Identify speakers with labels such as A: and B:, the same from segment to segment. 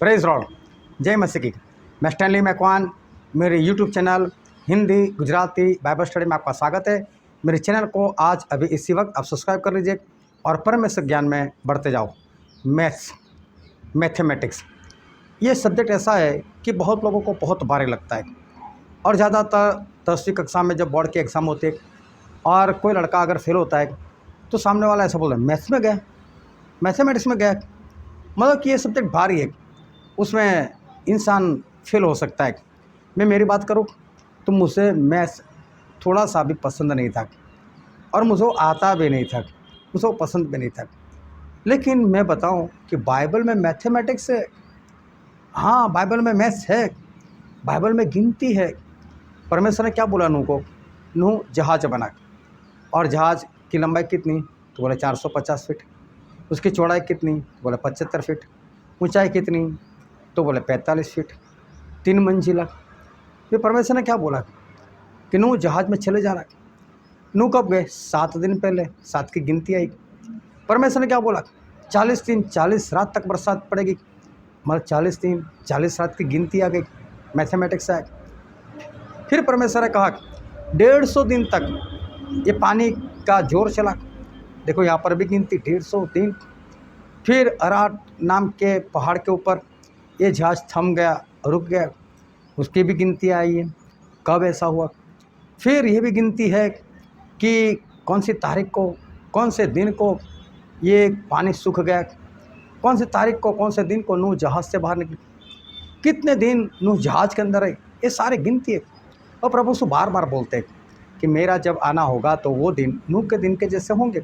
A: Praise Lord, जय मसीह की। मैं स्टैनली मैकवान, मेरे YouTube channel Hindi Gujarati Bible study में आपका स्वागत है। मेरे चैनल को आज अभी इसी वक्त आप सब्सक्राइब कर लीजिए और परमेश्वर ज्ञान में बढ़ते जाओ। मैथमेटिक्स ये सब्जेक्ट ऐसा है कि बहुत लोगों को बहुत भारी लगता है और ज़्यादातर 10वीं कक्षा में जब बोर्ड के एग्ज़ाम होते हैं और कोई लड़का अगर फेल होता है तो सामने वाला ऐसा बोलता है मैथ्स में गया, मैथमेटिक्स में गया, मतलब कि ये सब्जेक्ट भारी है, उसमें इंसान फेल हो सकता है। मैं मेरी बात करूँ तो मुझे मैथ्स थोड़ा सा भी पसंद नहीं था और मुझे वो आता भी नहीं था, मुझे वो पसंद भी नहीं था। लेकिन मैं बताऊं कि बाइबल में मैथमेटिक्स है, हाँ बाइबल में मैथ्स है, बाइबल में गिनती है। परमेश्वर ने क्या बोला नूह को? नूह जहाज बना, और जहाज की लंबाई कितनी? तो बोले 450 फीट। उसकी चौड़ाई कितनी? तो बोले 75 फीट। ऊंचाई कितनी? तो बोले 45 फीट, 3 मंजिला। ये परमेश्वर ने क्या बोला कि नूह जहाज में चले जाना। नूह कब गए? 7 दिन पहले, 7 की गिनती आई। परमेश्वर ने क्या बोला? 40 दिन 40 रात तक बरसात पड़ेगी, मतलब 40 दिन 40 रात की गिनती आ गई, मैथमेटिक्स आ गई। फिर परमेश्वर ने कहा 150 दिन तक ये पानी का जोर चला। देखो यहाँ पर भी गिनती 150 दिन। फिर अराट नाम के पहाड़ के ऊपर ये जहाज थम गया, रुक गया, उसकी भी गिनती आई है, कब ऐसा हुआ। फिर ये भी गिनती है कि कौन सी तारीख को, कौन से दिन को ये पानी सूख गया, कौन सी तारीख को, कौन से दिन को नूह जहाज से बाहर निकले, कितने दिन नूह जहाज के अंदर है, ये सारे गिनती है। और प्रभु से बार बार बोलते हैं कि मेरा जब आना होगा तो वो दिन नूह के दिन के जैसे होंगे।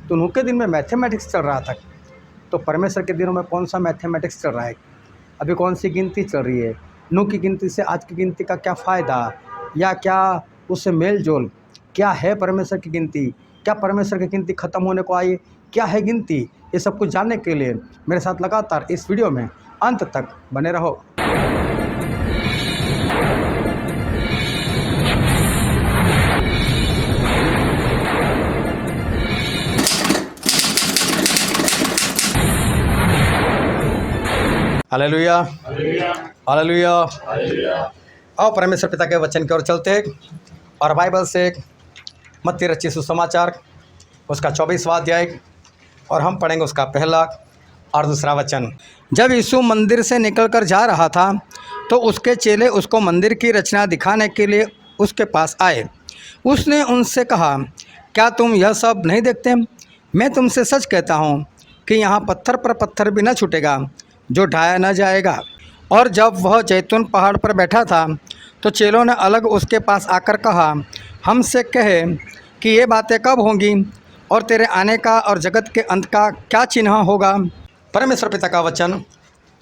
A: तो नूह के दिन में मैथमेटिक्स चल रहा था, तो परमेश्वर के दिनों में कौन सा मैथमेटिक्स चल रहा है? अभी कौन सी गिनती चल रही है? नूह की गिनती से आज की गिनती का क्या फ़ायदा, या क्या उससे मेल जोल, क्या है परमेश्वर की गिनती, क्या परमेश्वर की गिनती ख़त्म होने को आई, क्या है गिनती, ये सब कुछ जानने के लिए मेरे साथ लगातार इस वीडियो में अंत तक बने रहो। Hallelujah, hallelujah. आओ परमेश्वर पिता के वचन की ओर चलते हैं और बाइबल से मत्ती रचित सुसमाचार उसका 24वां अध्याय, और हम पढ़ेंगे उसका पहला और दूसरा वचन। जब यीशु मंदिर से निकलकर जा रहा था तो उसके चेले उसको मंदिर की रचना दिखाने के लिए उसके पास आए। उसने उनसे कहा, क्या तुम यह सब नहीं देखते? मैं तुमसे सच कहता हूँ कि यहाँ पत्थर पर पत्थर भी न छूटेगा जो ढाया न जाएगा। और जब वह जैतून पहाड़ पर बैठा था तो चेलों ने अलग उसके पास आकर कहा, हमसे कहे कि ये बातें कब होंगी और तेरे आने का और जगत के अंत का क्या चिन्ह होगा? परमेश्वर पिता का वचन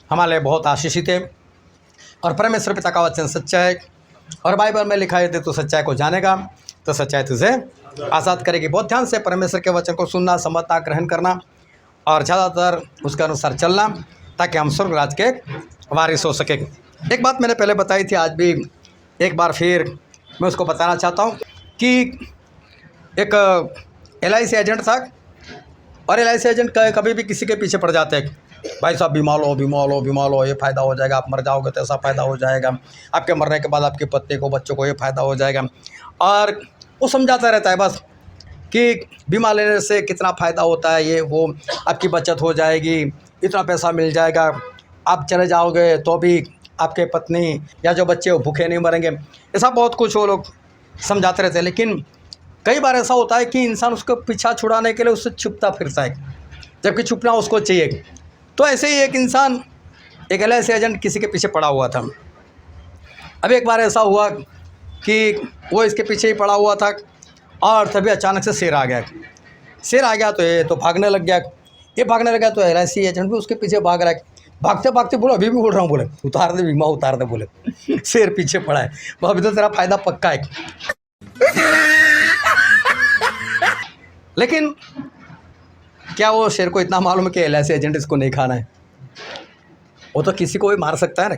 A: हमारे लिए बहुत आशीषित है और परमेश्वर पिता का वचन सच्चा है, और बाइबल में लिखा है तो सच्चाई को जानेगा तो सच्चाई तुझे आज़ाद करेगी। बहुत ध्यान से परमेश्वर के वचन को सुनना, समझना, ग्रहण करना और ज़्यादातर उसके अनुसार चलना, ताकि हम स्वर्ग राज के वारिस हो सके। एक बात मैंने पहले बताई थी, आज भी एक बार फिर मैं उसको बताना चाहता हूँ कि एक LIC एजेंट था, और LIC एजेंट कभी भी किसी के पीछे पड़ जाते हैं, भाई साहब बीमार हो, बीमार हो, बीमार हो, ये फ़ायदा हो जाएगा, आप मर जाओगे तो ऐसा फ़ायदा हो जाएगा, आपके मरने के बाद आपकी पत्नी को, बच्चों को ये फ़ायदा हो जाएगा। और वो समझाता रहता है बस कि बीमा लेने से कितना फ़ायदा होता है, ये वो, आपकी बचत हो जाएगी, इतना पैसा मिल जाएगा, आप चले जाओगे तो भी आपके पत्नी या जो बच्चे वो भूखे नहीं मरेंगे। ऐसा बहुत कुछ वो लोग समझाते रहते हैं। लेकिन कई बार ऐसा होता है कि इंसान उसको पीछा छुड़ाने के लिए उससे छुपता फिरता है, जबकि छुपना उसको चाहिए। तो ऐसे ही एक इंसान, एक LIC एजेंट किसी के पीछे पड़ा हुआ था। अब एक बार ऐसा हुआ कि वो इसके पीछे ही पड़ा हुआ था और तभी अचानक से शेर आ गया। शेर आ गया तो ये तो भागने लग गया, ये भागने लगा तो LIC एजेंट भी उसके पीछे भाग रहा है। भागते भागते बोला, अभी भी बोल रहा हूँ, बोले उतार दे बीमा, उतार दे, बोले शेर पीछे पड़ा है, वो अभी तो तेरा फ़ायदा पक्का है। लेकिन क्या वो शेर को इतना मालूम है कि LIC एजेंट इसको नहीं खाना है? वो तो किसी को भी मार सकता है ना।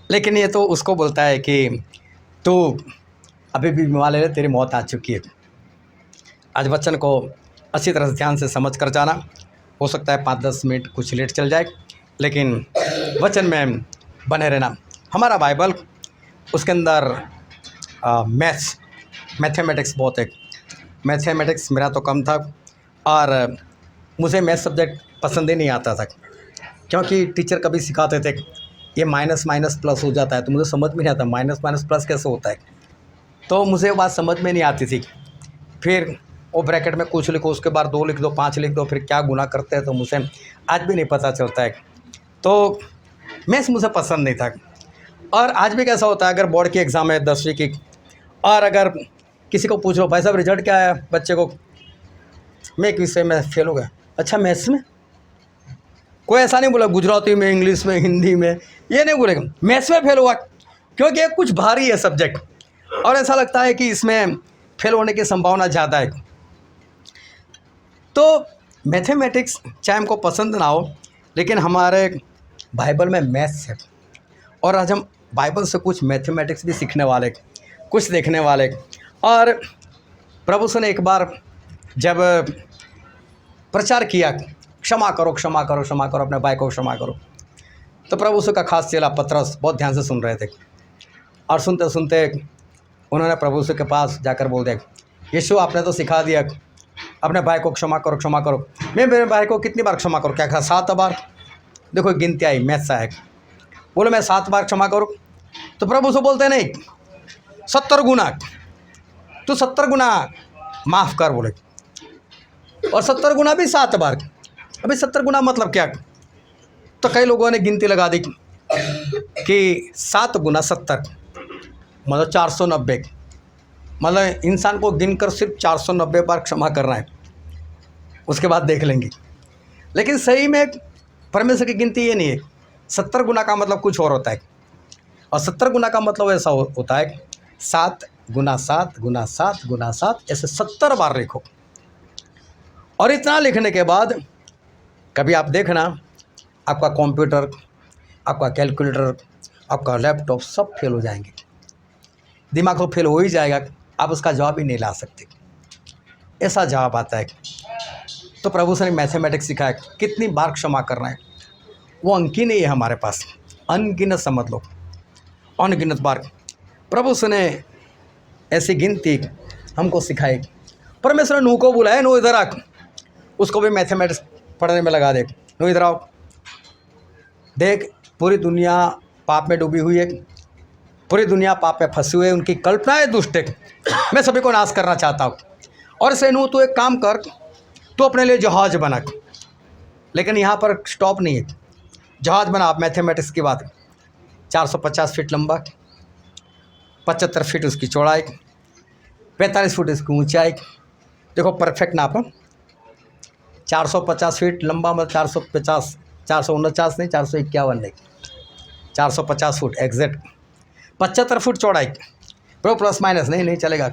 A: लेकिन ये तो उसको बोलता है कि तू अभी भी बीमा ले ले, तेरी मौत आ चुकी है। आज वचन को अच्छी तरह से ध्यान से समझ कर जाना। हो सकता है 5-10 मिनट कुछ लेट चल जाए, लेकिन वचन में बने रहना। हमारा बाइबल उसके अंदर मैथमेटिक्स बहुत है। मैथमेटिक्स मेरा तो कम था और मुझे मैथ सब्जेक्ट पसंद ही नहीं आता था, क्योंकि टीचर कभी सिखाते थे ये माइनस माइनस प्लस हो जाता है, तो मुझे समझ में नहीं आता माइनस माइनस प्लस कैसे होता है। तो मुझे बात समझ में नहीं आती थी। फिर वो ब्रैकेट में कुछ लिखो, उसके बाद 2 लिख दो, 5 लिख दो, फिर क्या गुना करते हैं तो मुझे आज भी नहीं पता चलता है। तो मैथ्स मुझे पसंद नहीं था। और आज भी कैसा होता है, अगर बोर्ड की एग्ज़ाम है 10वीं की, और अगर किसी को पूछ लो भाई साहब रिजल्ट क्या है बच्चे को, मैं एक विषय में फेल हो गया। अच्छा मैथ्स में? कोई ऐसा नहीं बोला गुजराती में, इंग्लिश में, हिंदी में, ये नहीं बोलेगा मैथ्स में फेल हुआ, क्योंकि ये कुछ भारी है सब्जेक्ट और ऐसा लगता है कि इसमें फेल होने की संभावना ज़्यादा है। तो मैथमेटिक्स चाहे हमको पसंद ना हो, लेकिन हमारे बाइबल में मैथ्स है और आज हम बाइबल से कुछ मैथमेटिक्स भी सीखने वाले, कुछ देखने वाले। और प्रभु से ने एक बार जब प्रचार किया क्षमा करो क्षमा करो क्षमा करो, अपने भाई को क्षमा करो, तो प्रभु से का खास चेला पतरस बहुत ध्यान से सुन रहे थे और सुनते सुनते उन्होंने प्रभु से के पास जाकर बोल दिया, यीशु आपने तो सिखा दिया अपने भाई को क्षमा करो क्षमा करो। मैं मेरे भाई को कितनी बार क्षमा करूँ? क्या कहा? 7 बार। देखो गिनती आई, मैथ्स है। बोले मैं 7 बार क्षमा करूँ? तो प्रभु से बोलते नहीं 70 गुना, तो 70 गुना माफ़ कर बोले, और 70 गुना भी 7 बार। अभी 70 गुना मतलब क्या? तो कई लोगों ने गिनती लगा दी कि 7 गुना 70 मतलब 490, मतलब इंसान को गिनकर सिर्फ 490 बार क्षमा करना है, उसके बाद देख लेंगे। लेकिन सही में परमेश्वर की गिनती ये नहीं है। 70 गुना का मतलब कुछ और होता है, और 70 गुना का मतलब ऐसा होता है 7 गुना 7 गुना 7 गुना 7, ऐसे 70 बार लिखो। और इतना लिखने के बाद कभी आप देखना आपका कंप्यूटर, आपका कैलकुलेटर, आपका लैपटॉप सब फेल हो जाएंगे, दिमाग तो फेल हो ही जाएगा, आप उसका जवाब ही नहीं ला सकते, ऐसा जवाब आता है। तो प्रभु से ने मैथमेटिक्स सिखाया कितनी बार क्षमा करना है, वो अंकी नहीं है हमारे पास, अनगिनत समझ लो, अनगिनत बार। प्रभु से ने ऐसी गिनती हमको सिखाई। परमेश्वर ने नूह को बुलाया, नूह इधर आ, उसको भी मैथमेटिक्स पढ़ने में लगा दे। नूह इधर आओ, देख पूरी दुनिया पाप में डूबी हुई है, पूरी दुनिया पाप में फंसी हुई है, उनकी कल्पनाएं दुष्ट है, मैं सभी को नाश करना चाहता हूँ। और से नूह तू एक काम कर, तू अपने लिए जहाज बना। लेकिन यहाँ पर स्टॉप नहीं है, जहाज बना। आप मैथमेटिक्स की बात, 450 फीट लंबा, 75 फीट उसकी चौड़ाई, 45 फुट इसकी ऊंचाई। देखो परफेक्ट नाप, 450 फीट लंबा मतलब 450, 449 नहीं, 451 नहीं, 450 फुट एग्जैक्ट। 75 फुट चौड़ाई, वो प्लस माइनस नहीं चलेगा,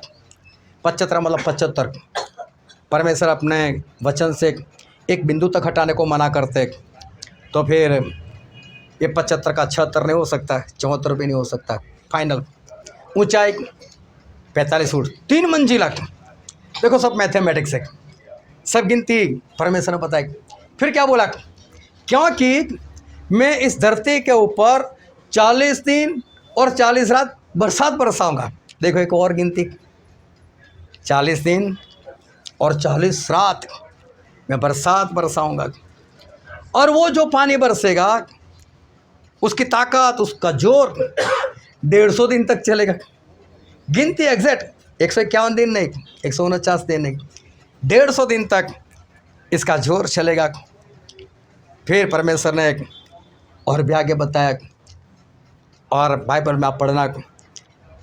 A: 75 मतलब 75। परमेश्वर अपने वचन से एक बिंदु तक हटाने को मना करते, तो फिर ये 75 का 76 नहीं हो सकता, 74 भी नहीं हो सकता, फाइनल। ऊंचाई 45 फुट, 3 मंजिला। देखो सब मैथमेटिक्स है, सब गिनती परमेश्वर ने बताई। फिर क्या बोला? क्योंकि मैं इस धरती के ऊपर 40 दिन और 40 रात बरसात बरसाऊंगा। देखो एक और गिनती, 40 दिन और 40 रात मैं बरसात बरसाऊंगा, और वो जो पानी बरसेगा उसकी ताकत, उसका जोर 150 दिन तक चलेगा। गिनती एग्जैक्ट 151 दिन नहीं, 149 दिन नहीं, 150 दिन तक इसका जोर चलेगा। फिर परमेश्वर ने और भी आगे बताया, और बाइबल में आप पढ़ना,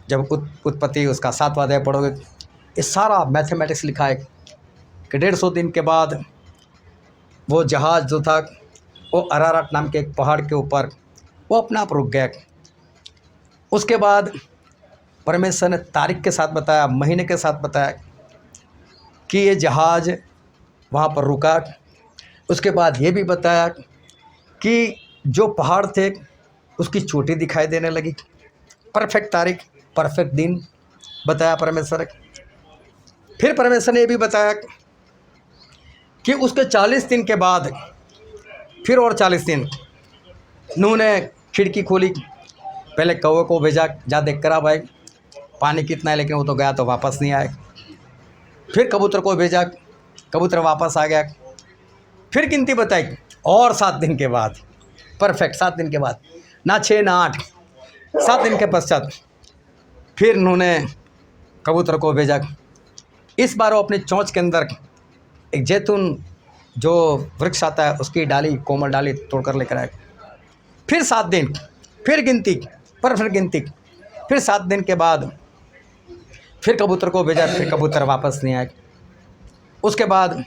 A: जब उत्पत्ति उसका 7वां अध्याय पढ़ोगे, ये सारा मैथमेटिक्स लिखा है कि 150 दिन के बाद वो जहाज़ जो था वो अराराट नाम के एक पहाड़ के ऊपर वो अपने आप रुक गया। उसके बाद परमेश्वर ने तारीख के साथ बताया, महीने के साथ बताया कि ये जहाज़ वहाँ पर रुका। उसके बाद ये भी बताया कि जो पहाड़ थे उसकी चोटी दिखाई देने लगी। परफेक्ट तारीख, परफेक्ट दिन बताया परमेश्वर ने। फिर परमेश्वर ने ये भी बताया कि उसके 40 दिन के बाद फिर और 40 दिन नूह ने खिड़की खोली, पहले कौवे को भेजा, जा देख कर आ भाई पानी कितना है, लेकिन वो तो गया तो वापस नहीं आया। फिर कबूतर को भेजा, कबूतर वापस आ गया। फिर गिनती बताई और 7 दिन के बाद, परफेक्ट 7 दिन के बाद, ना 6 ना 8, 7 दिन के पश्चात फिर उन्होंने कबूतर को भेजा। इस बार वो अपनी चोंच के अंदर एक जैतून जो वृक्ष आता है उसकी डाली, कोमल डाली तोड़कर लेकर आए। फिर 7 दिन, फिर गिनती, परफेक्ट गिनती। फिर 7 दिन के बाद फिर कबूतर को भेजा, फिर कबूतर वापस नहीं आए। उसके बाद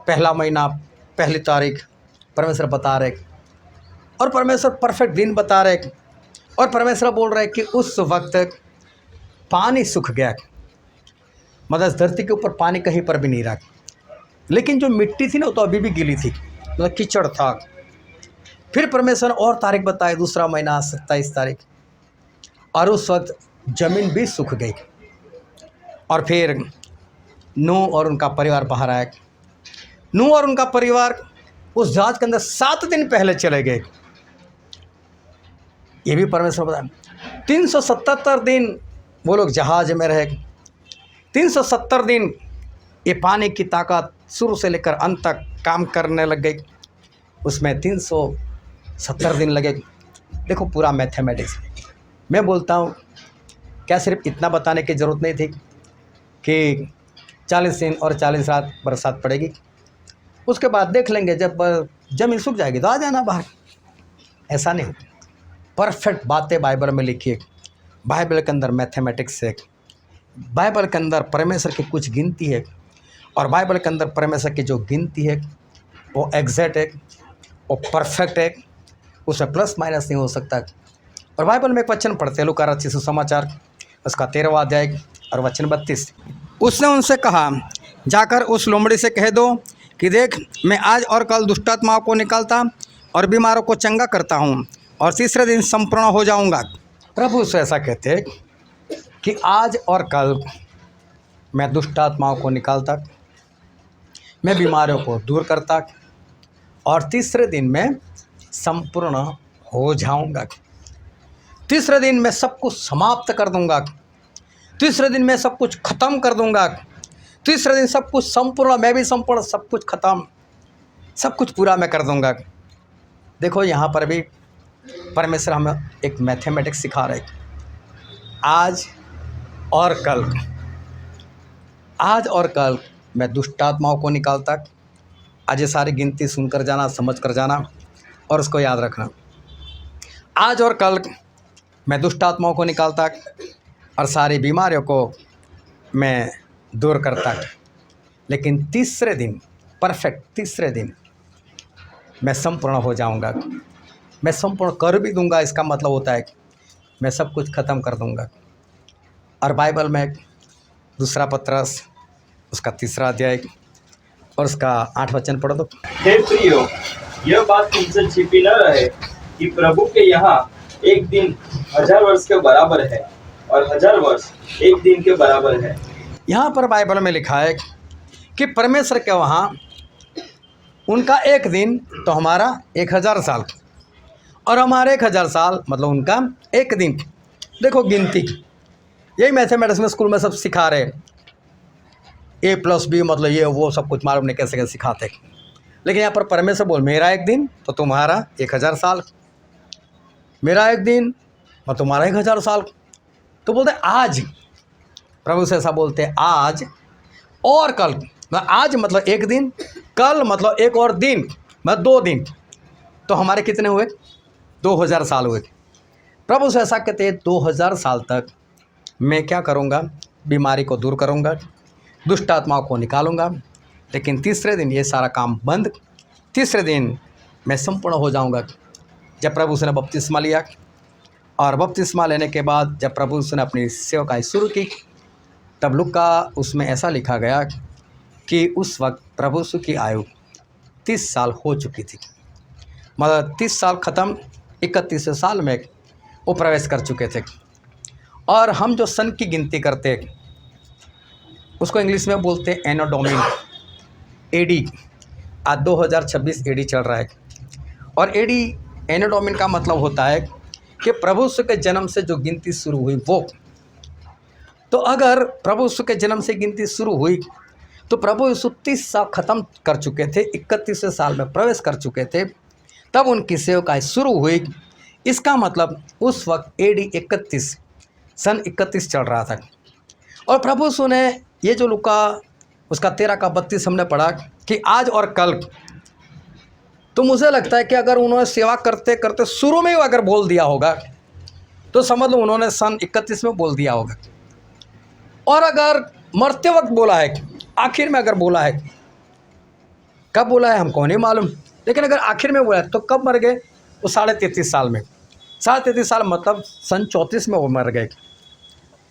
A: पहला महीना, पहली तारीख परमेश्वर बता रहे और परमेश्वर परफेक्ट दिन बता रहे और परमेश्वर बोल रहे कि उस वक्त पानी सूख गया, मतलब इस धरती के ऊपर पानी कहीं पर भी नहीं रहा, लेकिन जो मिट्टी थी ना वो तो अभी भी गीली थी, मतलब कीचड़ था। फिर परमेश्वर ने और तारीख बताई, दूसरा महीना 27 तारीख, और उस वक्त ज़मीन भी सूख गई। और फिर नूह और उनका परिवार बाहर आया। नूह और उनका परिवार उस जहाज के अंदर 7 दिन पहले चले गए। ये भी परमेश्वर बताया। 377 दिन वो लोग जहाज में रहे। 370 दिन ये पानी की ताकत शुरू से लेकर अंत तक काम करने लग गई। उसमें 370 दिन लगे। देखो पूरा मैथमेटिक्स। मैं बोलता हूँ क्या सिर्फ इतना बताने की ज़रूरत नहीं थी कि 40 दिन और 40 रात बरसात पड़ेगी, उसके बाद देख लेंगे जब ज़मीन सूख जाएगी तो आ जाना बाहर। ऐसा नहीं, परफेक्ट बातें बाइबल में लिखी है। बाइबल के अंदर मैथमेटिक्स है, बाइबल के अंदर परमेश्वर की कुछ गिनती है, और बाइबल के अंदर परमेश्वर की जो गिनती है वो एग्जैक्ट है, वो परफेक्ट है, उसमें प्लस माइनस नहीं हो सकता। और बाइबल में एक वचन पढ़ते हैं, लूका रचित सुसमाचार उसका 13वां अध्याय और वचन 32। उसने उनसे कहा, जाकर उस लोमड़ी से कह दो कि देख मैं आज और कल दुष्टात्माओं को निकालता और बीमारों को चंगा करता हूँ और तीसरे दिन संपूर्ण हो जाऊँगा। प्रभु से ऐसा कहते हैं कि आज और कल मैं दुष्टात्माओं को निकालता, मैं बीमारियों को दूर करता और तीसरे दिन मैं संपूर्ण हो जाऊँगा। तीसरे दिन मैं सब कुछ समाप्त कर दूँगा। तीसरे दिन मैं सब कुछ ख़त्म कर दूँगा। तीसरे दिन सब कुछ संपूर्ण, मैं भी संपूर्ण, सब कुछ ख़त्म, सब कुछ पूरा मैं कर दूँगा। देखो यहाँ पर भी परमेश्वर हमें एक मैथमेटिक्स सिखा रहे। आज और कल, आज और कल मैं दुष्टात्माओं को निकालता। आज ये सारी गिनती सुनकर जाना, समझ कर जाना और उसको याद रखना। आज और कल मैं दुष्टात्माओं को निकालता और सारी बीमारियों को मैं दूर करता, लेकिन तीसरे दिन, परफेक्ट तीसरे दिन मैं संपूर्ण हो जाऊंगा। मैं संपूर्ण कर भी दूंगा, इसका मतलब होता है कि मैं सब कुछ ख़त्म कर दूंगा। और बाइबल में दूसरा पत्रस उसका 3रा अध्याय और उसका 8 वचन पढ़ दो।
B: हे प्रियो, यह बात तुमसे छिपी न रहे कि प्रभु के यहाँ एक दिन 1000 वर्ष के बराबर है और 1000 वर्ष एक दिन के बराबर है।
A: यहाँ पर बाइबल में लिखा है कि परमेश्वर के वहाँ उनका एक दिन तो हमारा 1000 साल, और हमारे 1000 साल मतलब उनका एक दिन। देखो गिनती, यही मैथमेटिक्स में स्कूल में सब सिखा रहे, A+B मतलब ये वो सब कुछ मालूम नहीं कैसे कैसे सिखाते। लेकिन यहाँ पर परमेश्वर बोल, मेरा एक दिन तो तुम्हारा 1000 साल, मेरा एक दिन और तुम्हारा 1000 साल। तो बोलते आज, प्रभु से ऐसा बोलते आज और कल। आज मतलब एक दिन, कल मतलब एक और दिन, मतलब 2 दिन, तो हमारे कितने हुए? 2000 साल हुए। प्रभु से ऐसा कहते हैं 2000 साल तक मैं क्या करूँगा? बीमारी को दूर करूँगा, दुष्ट आत्माओं को निकालूंगा, लेकिन तीसरे दिन ये सारा काम बंद। तीसरे दिन मैं संपूर्ण हो जाऊँगा। जब प्रभु से ने बपतिस्मा लिया और बपतिस्मा लेने के बाद जब प्रभु ने अपनी सेवकाई शुरू की, तब लूका उसमें ऐसा लिखा गया कि उस वक्त प्रभु यीशु की आयु 30 साल हो चुकी थी। मतलब 30 साल ख़त्म, 31वें साल में वो प्रवेश कर चुके थे। और हम जो सन की गिनती करते उसको इंग्लिश में बोलते हैं एनो डोमिनी, एडी। आज 2026 एडी चल रहा है और एडी एनो डोमिनी का मतलब होता है कि प्रभु यीशु के जन्म से जो गिनती शुरू हुई वो। तो अगर प्रभु यीशु के जन्म से गिनती शुरू हुई तो प्रभु यीशु 30 साल ख़त्म कर चुके थे, 31वें साल में प्रवेश कर चुके थे, तब उनकी सेवकाई शुरू हुई। इसका मतलब उस वक्त AD 31 सन 31 चल रहा था। और प्रभु यीशु ने ये जो लूका उसका 13 का 32 हमने पढ़ा कि आज और कल, तो मुझे लगता है कि अगर उन्होंने सेवा करते करते शुरू में ही अगर बोल दिया होगा तो समझ लो उन्होंने सन 31 में बोल दिया होगा। और अगर मरते वक्त बोला है, आखिर में अगर बोला है, कब बोला है हमको नहीं मालूम, लेकिन अगर आखिर में बोला है तो कब मर गए? वो 33.5 साल में। 33.5 साल मतलब सन 34 में वो मर गए।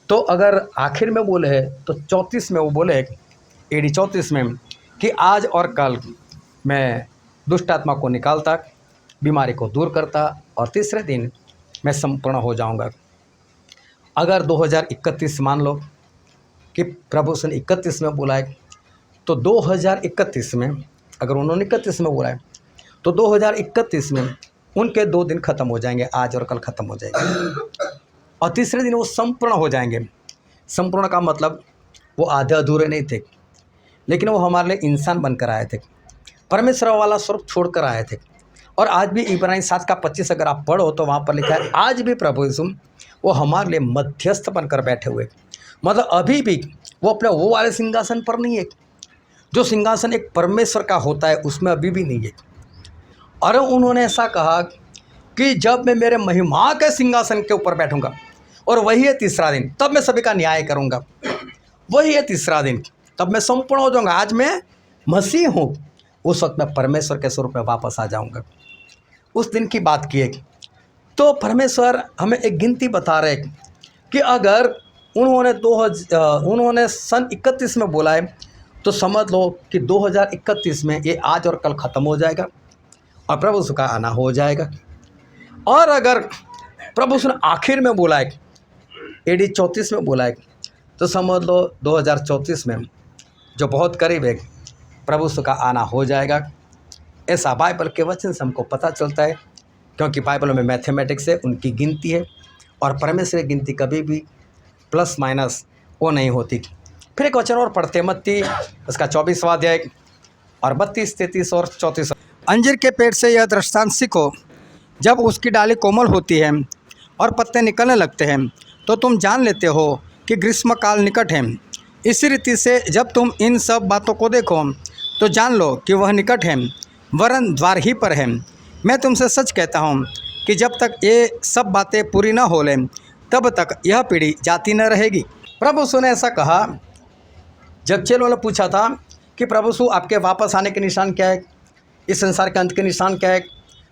A: तो अगर आखिर में बोले हैं तो 34 में वो बोले, AD 34 में, कि आज और कल मैं दुष्ट आत्मा को निकालता, बीमारी को दूर करता और तीसरे दिन मैं संपूर्ण हो जाऊंगा। अगर 2031 मान लो कि प्रभु सन 31 में बोला है, तो 2031 में अगर उन्होंने 31 में बोला है तो 2031 में उनके 2 दिन ख़त्म हो जाएंगे, आज और कल ख़त्म हो जाएंगे, और तीसरे दिन वो संपूर्ण हो जाएंगे। संपूर्ण का मतलब वो आधे अधूरे नहीं थे, लेकिन वो हमारे लिए इंसान बनकर आए थे, परमेश्वर वाला स्वरूप छोड़कर आए थे। और आज भी इब्रानी 7 का 25 अगर आप पढ़ो तो वहाँ पर लिखा है, आज भी प्रभु यीशु वो हमारे लिए मध्यस्थ बनकर बैठे हुए। मतलब अभी भी वो अपने वो वाले सिंहासन पर नहीं है, जो सिंहासन एक परमेश्वर का होता है उसमें अभी भी नहीं है। और उन्होंने ऐसा कहा कि जब मैं मेरे महिमा के सिंहासन के ऊपर बैठूंगा और वही है तीसरा दिन, तब मैं सभी का न्याय करूंगा। वही है तीसरा दिन, तब मैं संपूर्ण हो जाऊंगा। आज मैं मसीह हूँ, उस वक्त मैं परमेश्वर के स्वरूप में वापस आ जाऊंगा। उस दिन की बात की है। तो परमेश्वर हमें एक गिनती बता रहे कि अगर उन्होंने सन 31 में बोला है तो समझ लो कि 2031 में ये आज और कल ख़त्म हो जाएगा और प्रभु यीशु का आना हो जाएगा। और अगर प्रभु यीशु ने आखिर में बोला है, AD 34 में बोला है, तो समझ लो 2034 में जो बहुत करीब है प्रभु यीशु का आना हो जाएगा। ऐसा बाइबल के वचन से हमको पता चलता है, क्योंकि बाइबल में मैथमेटिक्स है, उनकी गिनती है, और परमेश्वर की गिनती कभी भी प्लस माइनस वो नहीं होती। फिर एक वचन और पढ़ते, मत्ती उसका 24वां अध्याय और 32, 33 और 34। अंजीर के पेड़ से यह दृष्टांत सीखो, जब उसकी डाली कोमल होती है और पत्ते निकलने लगते हैं तो तुम जान लेते हो कि ग्रीष्म काल निकट है। इसी रीति से जब तुम इन सब बातों को देखो तो जान लो कि वह निकट है, वरन द्वार ही पर है। मैं तुमसे सच कहता हूँ कि जब तक ये सब बातें पूरी न हो लें तब तक यह पीढ़ी जाती न रहेगी। प्रभु यीशु ने ऐसा कहा। जब चेलों ने पूछा था कि प्रभु यीशु आपके वापस आने के निशान क्या है, इस संसार के अंत के निशान क्या है,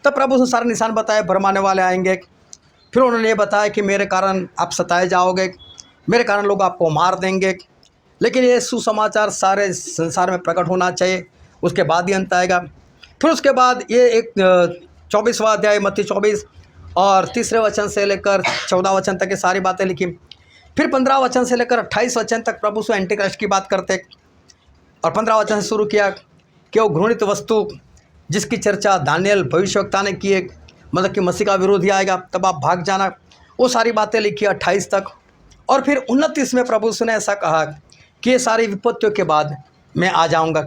A: तब प्रभु यीशु सारे निशान बताए। भरमाने वाले आएंगे, फिर उन्होंने ये बताया कि मेरे कारण आप सताए जाओगे, मेरे कारण लोग आपको मार देंगे, लेकिन ये सुसमाचार सारे संसार में प्रकट होना चाहिए, उसके बाद ही अंत आएगा। फिर उसके बाद ये एक 24वां अध्याय मत्ती 24 और 3 वचन से लेकर 14 वचन तक ये सारी बातें लिखी। फिर 15 वचन से लेकर 28 वचन तक प्रभु यीशु एंटी क्राइस्ट की बात करते, और 15 वचन से शुरू किया कि वो घृणित वस्तु जिसकी चर्चा दानियल भविष्यवक्ता ने की है, मतलब कि मसीह का विरोधी आएगा तब आप भाग जाना, वो सारी बातें लिखी 28 तक। और फिर 29 में प्रभु यीशु ने ऐसा कहा कि ये सारी विपत्तियों के बाद मैं आ जाऊंगा,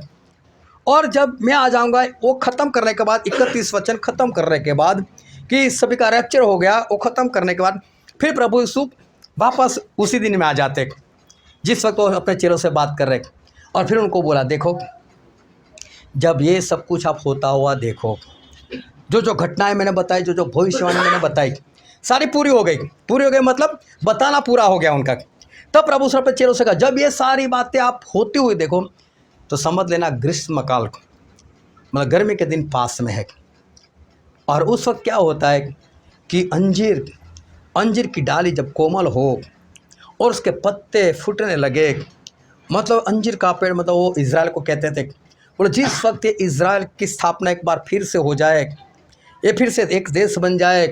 A: और जब मैं आ जाऊंगा वो ख़त्म करने के बाद 31 वचन ख़त्म करने के बाद कि सभी का रैप्चर हो गया, वो ख़त्म करने के बाद फिर प्रभु यीशु वापस उसी दिन में आ जाते जिस वक्त वो अपने चेलों से बात कर रहे। और फिर उनको बोला, देखो जब ये सब कुछ आप होता हुआ देखो, जो जो घटनाएं मैंने बताई, जो जो भविष्यवाणी मैंने बताई, सारी पूरी हो गई मतलब बताना पूरा हो गया उनका। तब प्रभु अपने चेलों से कहा, जब ये सारी बातें आप होती हुई देखो तो समझ लेना ग्रीष्म काल मतलब गर्मी के दिन पास में है। और उस वक्त क्या होता है कि अंजीर की डाली जब कोमल हो और उसके पत्ते फूटने लगे, मतलब अंजीर का पेड़, मतलब वो इज़राइल को कहते थे, बोले जिस वक्त ये इज़राइल की स्थापना एक बार फिर से हो जाए, ये फिर से एक देश बन जाए,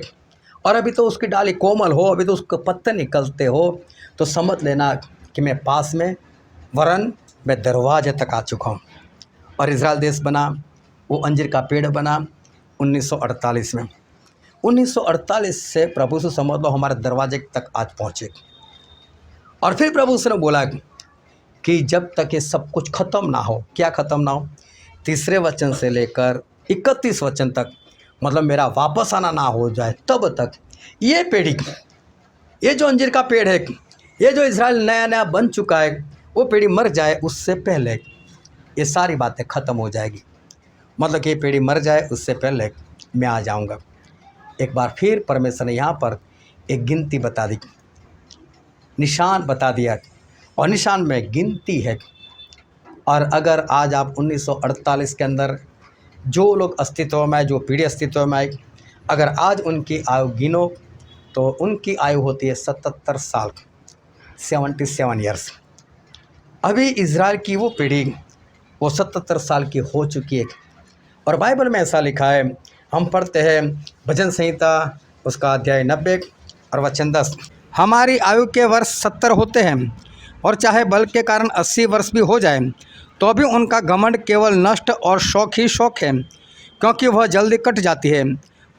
A: और अभी तो उसकी डाली कोमल हो, अभी तो उसके पत्ते निकलते हो, तो समझ लेना कि मैं पास में, वरन मैं दरवाजे तक आ चुका हूँ। और इज़राइल देश बना, वो अंजीर का पेड़ बना 1948 में। 1948 से प्रभु से समझ लो हमारे दरवाजे तक आज पहुँचे। और फिर प्रभु से ने बोला कि जब तक ये सब कुछ ख़त्म ना हो, क्या ख़त्म ना हो, 3 वचन से लेकर 31 वचन तक, मतलब मेरा वापस आना ना हो जाए, तब तक ये पीढ़ी, ये जो अंजीर का पेड़ है, ये जो इज़राइल नया नया बन चुका है, वो पीढ़ी मर जाए उससे पहले ये सारी बातें ख़त्म हो जाएगी। मतलब कि ये पीढ़ी मर जाए उससे पहले मैं आ जाऊंगा। एक बार फिर परमेश्वर ने यहाँ पर एक गिनती बता दी, निशान बता दिया, और निशान में गिनती है। और अगर आज आप 1948 के अंदर जो लोग अस्तित्व में आए, जो पीढ़ी अस्तित्व में आई, अगर आज उनकी आयु गिनो तो उनकी आयु होती है 77 साल, 77 ईयर्स। अभी इज़राइल की वो पीढ़ी वो 77 साल की हो चुकी है। और बाइबल में ऐसा लिखा है, हम पढ़ते हैं भजन संहिता उसका अध्याय 90 और वचन 10, हमारी आयु के वर्ष 70 होते हैं और चाहे बल के कारण 80 वर्ष भी हो जाए तो भी उनका घमंड केवल नष्ट और शौक ही शौक है, क्योंकि वह जल्दी कट जाती है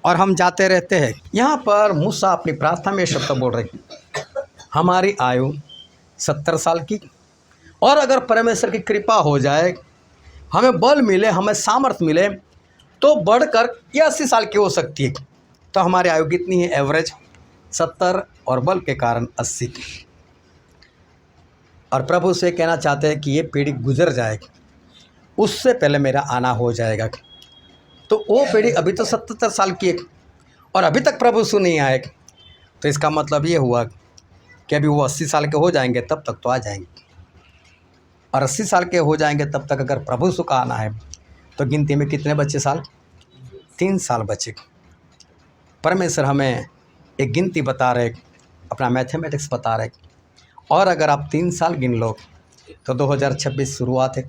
A: और हम जाते रहते हैं। यहाँ पर मूसा अपनी प्रार्थना में शब्द बोल रहे, हमारी आयु 70 साल की, और अगर परमेश्वर की कृपा हो जाए, हमें बल मिले, हमें सामर्थ्य मिले, तो बढ़कर 80 साल की हो सकती है। तो हमारी आयु कितनी है? एवरेज 70 और बल के कारण 80। और प्रभु से कहना चाहते हैं कि ये पीढ़ी गुजर जाएगी, उससे पहले मेरा आना हो जाएगा। तो वो पीढ़ी अभी तो 77 साल की है और अभी तक प्रभु से नहीं आए, तो इसका मतलब ये हुआ कि अभी वो 80 साल के हो जाएंगे तब तक तो आ जाएंगे। और 80 साल के हो जाएंगे तब तक अगर प्रभु से का आना है तो गिनती में कितने बचे साल? 3 साल बचे। परमेश्वर हमें एक गिनती बता रहे, अपना मैथमेटिक्स बता रहे, और अगर आप 3 साल गिन लो तो 2026 शुरुआत है,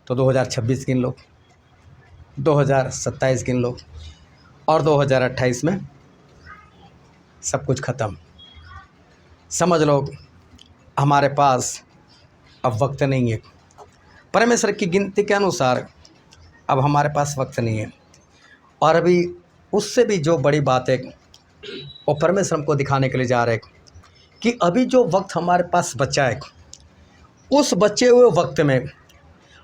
A: तो 2026 गिन लो, 2027 गिन लो, और 2028 में सब कुछ ख़त्म। समझ लो हमारे पास अब वक्त नहीं है। परमेश्वर की गिनती के अनुसार अब हमारे पास वक्त नहीं है। और अभी उससे भी जो बड़ी बात है वो परमेश्वर हमको दिखाने के लिए जा रहे हैं कि अभी जो वक्त हमारे पास बचा है, उस बचे हुए वक्त में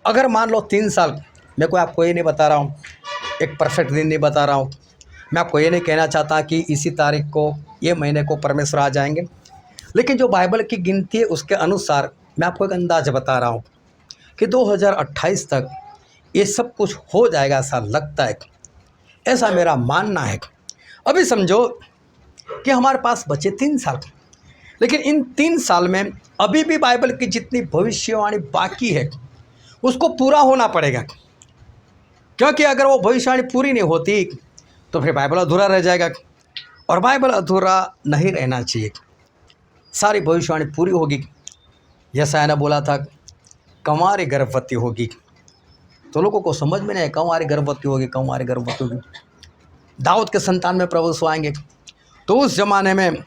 A: अगर मान लो 3 साल, मैं कोई आपको ये नहीं बता रहा हूँ, एक परफेक्ट दिन नहीं बता रहा हूँ, मैं आपको ये नहीं कहना चाहता कि इसी तारीख को, ये महीने को परमेश्वर आ जाएंगे, लेकिन जो बाइबल की गिनती है उसके अनुसार मैं आपको एक अंदाज़ बता रहा हूँ कि 2028 तक ये सब कुछ हो जाएगा, ऐसा लगता है, ऐसा मेरा मानना है। अभी समझो कि हमारे पास बचे 3 साल, लेकिन इन 3 साल में अभी भी बाइबल की जितनी भविष्यवाणी बाकी है उसको पूरा होना पड़ेगा, क्योंकि अगर वो भविष्यवाणी पूरी नहीं होती तो फिर बाइबल अधूरा रह जाएगा, और बाइबल अधूरा नहीं रहना चाहिए। सारी भविष्यवाणी पूरी होगी। यशायाह ने बोला था कंवारी गर्भवती होगी, तो लोगों को समझ में नहीं है, कंवारी गर्भवती होगी, कंवारी गर्भवती होगी। दाऊद के संतान में प्रभु आएंगे, तो उस ज़माने में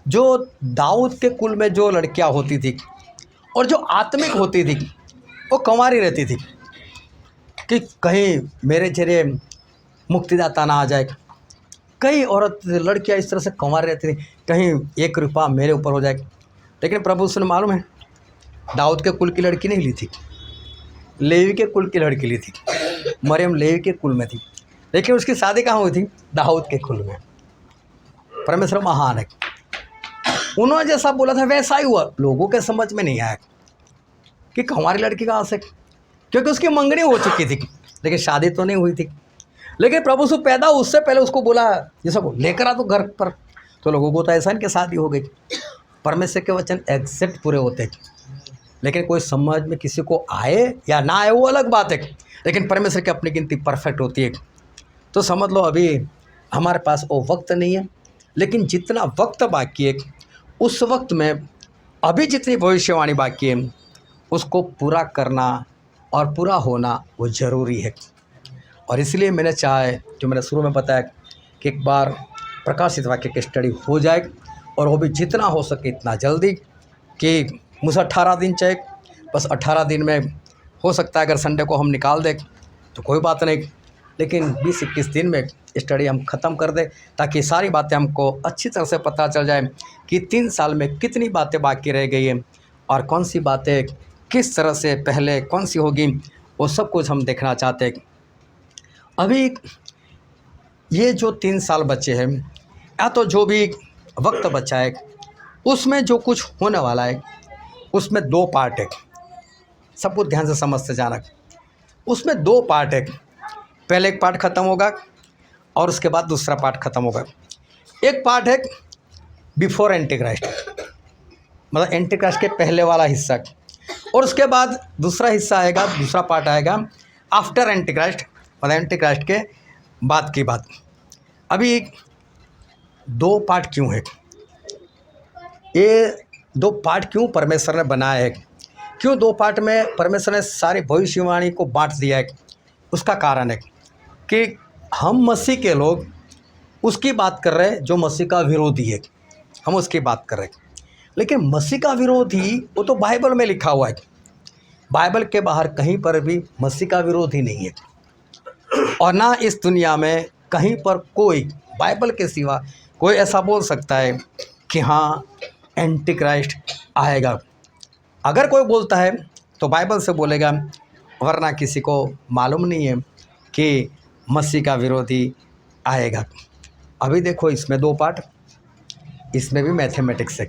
A: जो दाऊद के कुल में जो लड़कियां होती थी और जो आत्मिक होती थी वो कंवारी रहती थी कि कहीं मेरे जरिए मुक्तिदाता ना आ जाए। कई औरत लड़कियां इस तरह से कंवारी रहती थी, कहीं एक कृपा मेरे ऊपर हो जाए। लेकिन प्रभु से मालूम है, दाऊद के कुल की लड़की नहीं ली थी, लेवी के कुल की लड़की ली थी। मरियम लेवी के कुल में थी, लेकिन उसकी शादी कहाँ हुई थी? दाऊद के कुल में। परमेश्वर महान है, उन्होंने जैसा बोला था वैसा ही हुआ। लोगों के समझ में नहीं आया कि कंवारी लड़की कहाँ से, क्योंकि उसकी मंगनी हो चुकी थी लेकिन शादी तो नहीं हुई थी। लेकिन प्रभु से पैदा उससे पहले उसको बोला जैसा को लेकर आ तो घर पर, तो लोगों को तो ऐसा नहीं कि शादी हो गई। परमेश्वर के वचन एग्जैक्ट पूरे होते हैं, लेकिन कोई समझ में किसी को आए या ना आए वो अलग बात है, लेकिन परमेश्वर की अपनी गिनती परफेक्ट होती है। तो समझ लो अभी हमारे पास वो वक्त नहीं है, लेकिन जितना वक्त बाकी है उस वक्त में अभी जितनी भविष्यवाणी बाकी है उसको पूरा करना और पूरा होना वो ज़रूरी है। और इसलिए मैंने चाहा, जो मैंने शुरू में बताया, कि एक बार प्रकाशित वाक्य की स्टडी हो जाए, और वो भी जितना हो सके इतना जल्दी, कि मुझे 18 दिन चाहिए, बस 18 दिन में हो सकता है। अगर संडे को हम निकाल दें तो कोई बात नहीं, लेकिन 20-21 दिन में स्टडी हम ख़त्म कर दें, ताकि सारी बातें हमको अच्छी तरह से पता चल जाए कि 3 साल में कितनी बातें बाकी रह गई हैं और कौन सी बातें किस तरह से पहले कौन सी होगी, वो सब कुछ हम देखना चाहते हैं। अभी ये जो 3 साल बचे हैं, या तो जो भी वक्त बचा है, उसमें जो कुछ होने वाला है, उसमें 2 पार्ट है। सब कुछ ध्यान से समझते जाना। उसमें 2 पार्ट है। पहले एक पार्ट ख़त्म होगा और उसके बाद दूसरा पार्ट ख़त्म होगा। एक पार्ट है बिफोर एंटीक्राइस्ट, मतलब एंटीक्राइस्ट के पहले वाला हिस्सा, और उसके बाद दूसरा हिस्सा आएगा, दूसरा पार्ट आएगा आफ्टर एंटीक्राइस्ट, मतलब एंटीक्राइस्ट के बाद की बात। अभी 2 पार्ट क्यों है? ये 2 पार्ट क्यों परमेश्वर ने बनाया है? क्यों 2 पार्ट में परमेश्वर ने सारी भविष्यवाणी को बांट दिया है? उसका कारण है कि हम मसीह के लोग उसकी बात कर रहे हैं जो मसीह का विरोधी है, हम उसकी बात कर रहे हैं। लेकिन मसीह का विरोधी वो तो बाइबल में लिखा हुआ है, बाइबल के बाहर कहीं पर भी मसीह का विरोधी नहीं है। और ना इस दुनिया में कहीं पर कोई बाइबल के सिवा कोई ऐसा बोल सकता है कि हाँ एंटी क्राइस्ट आएगा। अगर कोई बोलता है तो बाइबल से बोलेगा, वरना किसी को मालूम नहीं है कि मसीह का विरोधी आएगा। अभी देखो इसमें 2 पार्ट, इसमें भी मैथमेटिक्स है,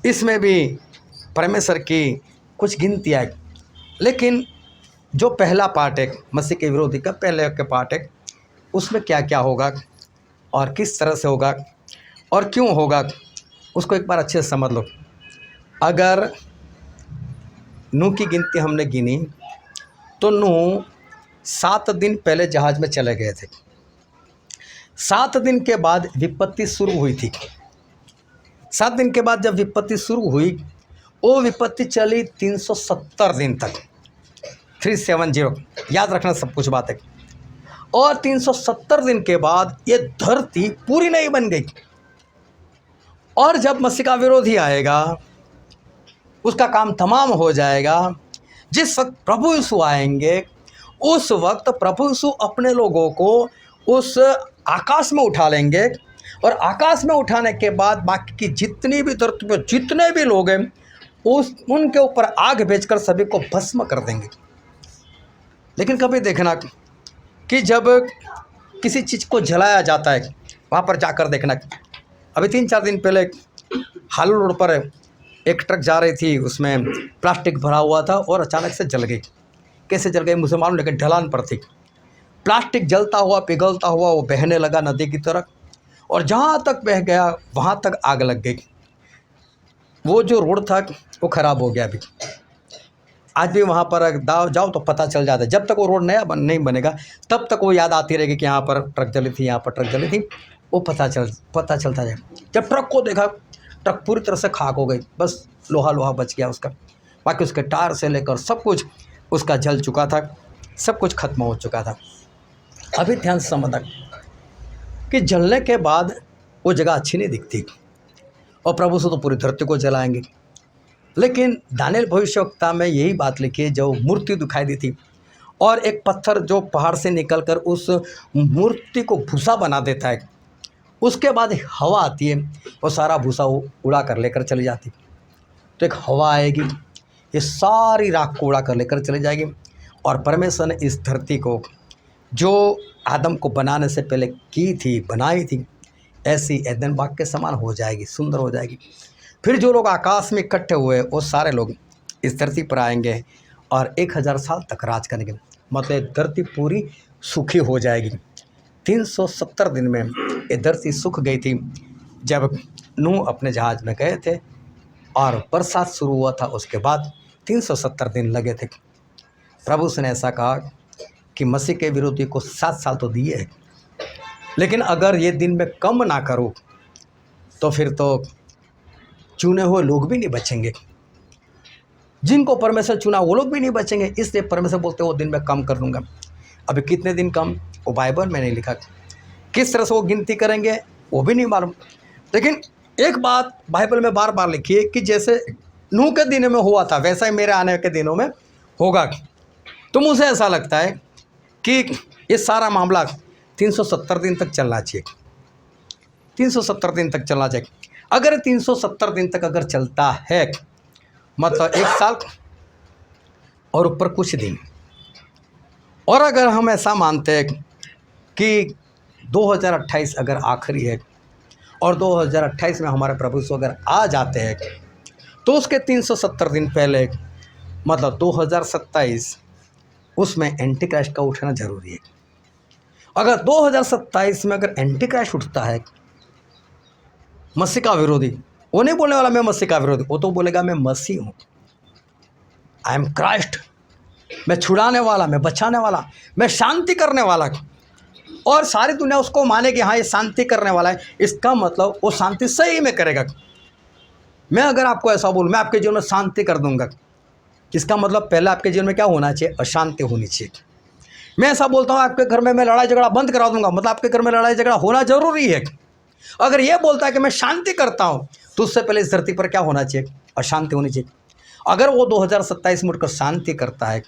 A: इसमें भी परमेश्वर की कुछ गिनतियाँ है। लेकिन जो पहला पार्ट है मसीह के विरोधी का, पहले के पार्ट है, उसमें क्या क्या होगा और किस तरह से होगा और क्यों होगा, उसको एक बार अच्छे से समझ लो। अगर नूह की गिनती हमने गिनी तो नूह 7 दिन पहले जहाज में चले गए थे। 7 दिन के बाद विपत्ति शुरू हुई थी। 7 दिन के बाद जब विपत्ति शुरू हुई, वो विपत्ति चली 370 दिन तक, 370, याद रखना सब कुछ बात है। और 370 दिन के बाद ये धरती पूरी नहीं बन गई। और जब मसीह का विरोधी आएगा, उसका काम तमाम हो जाएगा। जिस वक्त प्रभु यीशु आएंगे, उस वक्त प्रभु यीशु अपने लोगों को उस आकाश में उठा लेंगे, और आकाश में उठाने के बाद बाकी की जितनी भी धरती पर जितने भी लोग हैं, उनके ऊपर आग भेजकर सभी को भस्म कर देंगे। लेकिन कभी देखना कि जब किसी चीज़ को जलाया जाता है, वहाँ पर जाकर देखना। अभी 3-4 दिन पहले हालू रोड पर एक ट्रक जा रही थी, उसमें प्लास्टिक भरा हुआ था और अचानक से जल गई। कैसे जल गई मुझे मालूम, लेकिन ढलान पर थी। प्लास्टिक जलता हुआ पिघलता हुआ वो बहने लगा नदी की तरफ, और जहाँ तक बह गया वहाँ तक आग लग गई। वो जो रोड था वो ख़राब हो गया। अभी आज भी वहाँ पर जाओ तो पता चल जाता है। जब तक वो रोड नया नहीं बनेगा तब तक वो याद आती रहेगी कि यहाँ पर ट्रक जली थी, यहाँ पर ट्रक जली थी। वो पता चलता जाए। जब ट्रक को देखा, ट्रक पूरी तरह से खाक हो गई, बस लोहा बच गया उसका। बाकी उसके टायर से लेकर सब कुछ उसका जल चुका था, सब कुछ खत्म हो चुका था। अभी ध्यान से समझना कि जलने के बाद वो जगह अच्छी नहीं दिखती, और प्रभु से तो पूरी धरती को जलाएंगे। लेकिन दानिएल भविष्यवक्ता में यही बात लिखी है, जो मूर्ति दिखाई दी थी, और एक पत्थर जो पहाड़ से निकलकर उस मूर्ति को भूसा बना देता है। उसके बाद एक हवा आती है, वो सारा भूसा उड़ा कर लेकर चली जाती। तो एक हवा आएगी, ये सारी राख को उड़ा कर लेकर चली जाएगी, और परमेश्वर ने इस धरती को जो आदम को बनाने से पहले की थी, बनाई थी, ऐसी एदन बाग के समान हो जाएगी, सुंदर हो जाएगी। फिर जो लोग आकाश में इकट्ठे हुए, वो सारे लोग इस धरती पर आएंगे और 1000 साल तक राज करेंगे। मतलब धरती पूरी सूखी हो जाएगी। 370 दिन में ये धरती सूख गई थी जब नूह अपने जहाज में गए थे, और बरसात शुरू हुआ था। उसके बाद 370 दिन लगे थे। प्रभु ने ऐसा कहा कि मसीह के विरोधी को 7 साल तो दिए हैं, लेकिन अगर ये दिन में कम ना करो तो फिर तो चुने हुए लोग भी नहीं बचेंगे। जिनको परमेश्वर चुना वो लोग भी नहीं बचेंगे। इसलिए परमेश्वर बोलते वो दिन में कम कर दूंगा। अभी कितने दिन कम, वो बाइबल में नहीं लिखा। किस तरह से वो गिनती करेंगे वो भी नहीं मालूम। लेकिन एक बात बाइबल में बार बार लिखी है कि जैसे नूह के दिनों में हुआ था, वैसा ही मेरे आने के दिनों में होगा। तो मुझे ऐसा लगता है कि ये सारा मामला 370 दिन तक चलना चाहिए, 370 दिन तक चलना चाहिए। अगर 370 दिन तक अगर चलता है मतलब 1 साल और ऊपर कुछ दिन, और अगर हम ऐसा मानते हैं कि 2028 अगर आखिरी है और 2028 में हमारे प्रभु यीशु अगर आ जाते हैं तो उसके 370 दिन पहले मतलब 2027 उसमें एंटी क्राइस्ट का उठना जरूरी है। अगर 2027 में अगर एंटी क्राइस्ट उठता है, मसीह का विरोधी, वो नहीं बोलने वाला मैं मसीह का विरोधी, वो तो बोलेगा मैं मसीह हूँ, आई एम क्राइस्ट, मैं छुड़ाने वाला, मैं बचाने वाला, मैं शांति करने वाला, और सारी दुनिया उसको मानेगी हाँ ये शांति करने वाला है। इसका मतलब वो शांति सही में करेगा। मैं अगर आपको ऐसा बोलूँ मैं आपके जीवन में शांति कर दूंगा, इसका मतलब पहले आपके जीवन में क्या होना चाहिए? अशांति होनी चाहिए। मैं ऐसा बोलता हूँ आपके घर में मैं लड़ाई झगड़ा बंद करा दूंगा, मतलब आपके घर में लड़ाई झगड़ा होना जरूरी है। अगर ये बोलता है कि मैं शांति करता हूँ तो उससे पहले इस धरती पर क्या होना चाहिए? अशांति होनी चाहिए। अगर वो 2027 में उठकर शांति करता है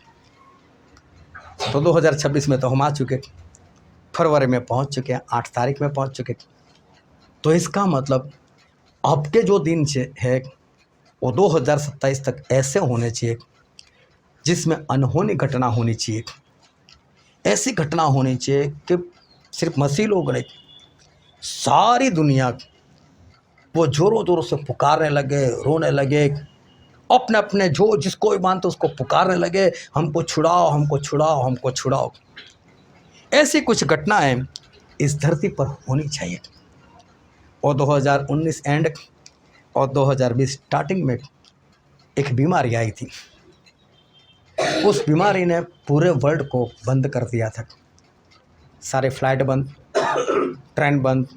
A: तो 2026 में तो हम आ चुके, फरवरी में पहुँच चुके हैं, 8 तारीख में पहुँच चुके। तो इसका मतलब आपके जो दिन है वो 2027 तक ऐसे होने चाहिए जिसमें अनहोनी घटना होनी चाहिए, ऐसी घटना होनी चाहिए कि सिर्फ मसीह लोग नहीं, सारी दुनिया वो जोरों जोरों से पुकारने लगे, रोने लगे, अपने अपने जो जिसको भी मानते उसको पुकारने लगे, हमको छुड़ाओ, हमको छुड़ाओ, हमको छुड़ाओ। ऐसी कुछ घटनाएं इस धरती पर होनी चाहिए। और 2019 एंड और 2020 स्टार्टिंग में एक बीमारी आई थी, उस बीमारी ने पूरे वर्ल्ड को बंद कर दिया था। सारे फ्लाइट बंद, ट्रेन बंद,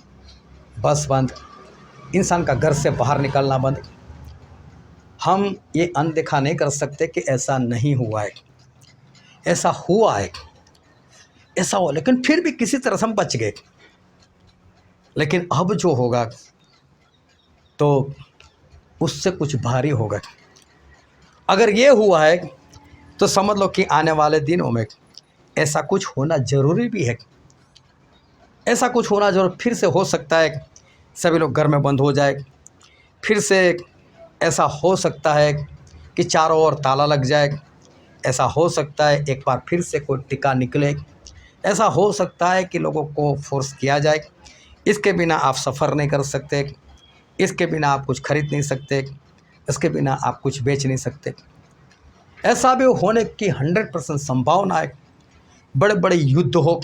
A: बस बंद, इंसान का घर से बाहर निकलना बंद। हम ये अनदेखा नहीं कर सकते कि ऐसा नहीं हुआ है, ऐसा हुआ है, ऐसा हुआ, लेकिन फिर भी किसी तरह से हम बच गए। लेकिन अब जो होगा तो उससे कुछ भारी होगा। अगर ये हुआ है तो समझ लो कि आने वाले दिनों में ऐसा कुछ होना जरूरी भी है, ऐसा कुछ होना जरूर। फिर से हो सकता है सभी लोग घर में बंद हो जाए, फिर से ऐसा हो सकता है कि चारों ओर ताला लग जाए, ऐसा हो सकता है एक बार फिर से कोई टीका निकले, ऐसा हो सकता है कि लोगों को फोर्स किया जाए। इसके बिना आप सफ़र नहीं कर सकते, इसके बिना आप कुछ खरीद नहीं सकते, इसके बिना आप कुछ बेच नहीं सकते। ऐसा भी होने की 100% संभावना है। बड़े बड़े युद्ध हो,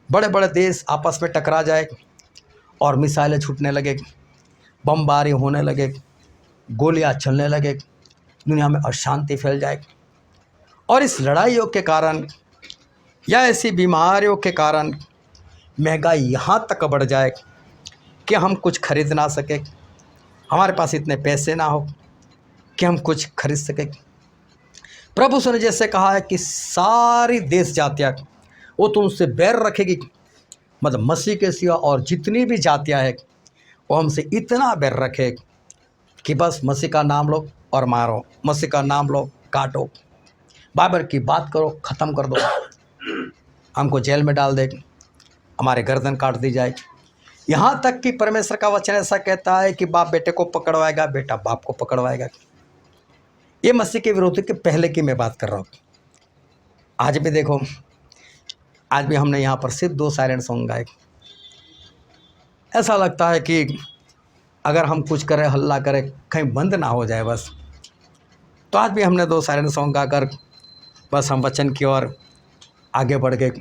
A: बड़े बड़े देश आपस में टकरा जाए और मिसाइलें छूटने लगे, बमबारी होने लगे, गोलियां चलने लगे, दुनिया में अशांति फैल जाए। और इस लड़ाइयों के कारण या ऐसी बीमारियों के कारण महंगाई यहाँ तक बढ़ जाए कि हम कुछ खरीद ना सके, हमारे पास इतने पैसे ना हो कि हम कुछ खरीद सके। प्रभु ने जैसे कहा है कि सारी देश जातियाँ वो तुमसे बैर रखेगी, मतलब मसीह के सिवा और जितनी भी जातियाँ हैं वो हमसे इतना बैर रखे कि बस मसीह का नाम लो और मारो, मसीह का नाम लो काटो, बाइबल की बात करो ख़त्म कर दो, हमको जेल में डाल दे, हमारे गर्दन काट दी जाए। यहाँ तक कि परमेश्वर का वचन ऐसा कहता है कि बाप बेटे को पकड़वाएगा, बेटा बाप को पकड़वाएगा। ये मसीह के विरोधी के पहले की मैं बात कर रहा हूँ। आज भी देखो, आज भी हमने यहाँ पर सिर्फ 2 साइलेंट सॉन्ग गाए। ऐसा लगता है कि अगर हम कुछ करें, हल्ला करें, कहीं बंद ना हो जाए बस। तो आज भी हमने 2 साइलेंट सॉन्ग गाकर बस हम वचन की ओर आगे बढ़ गए।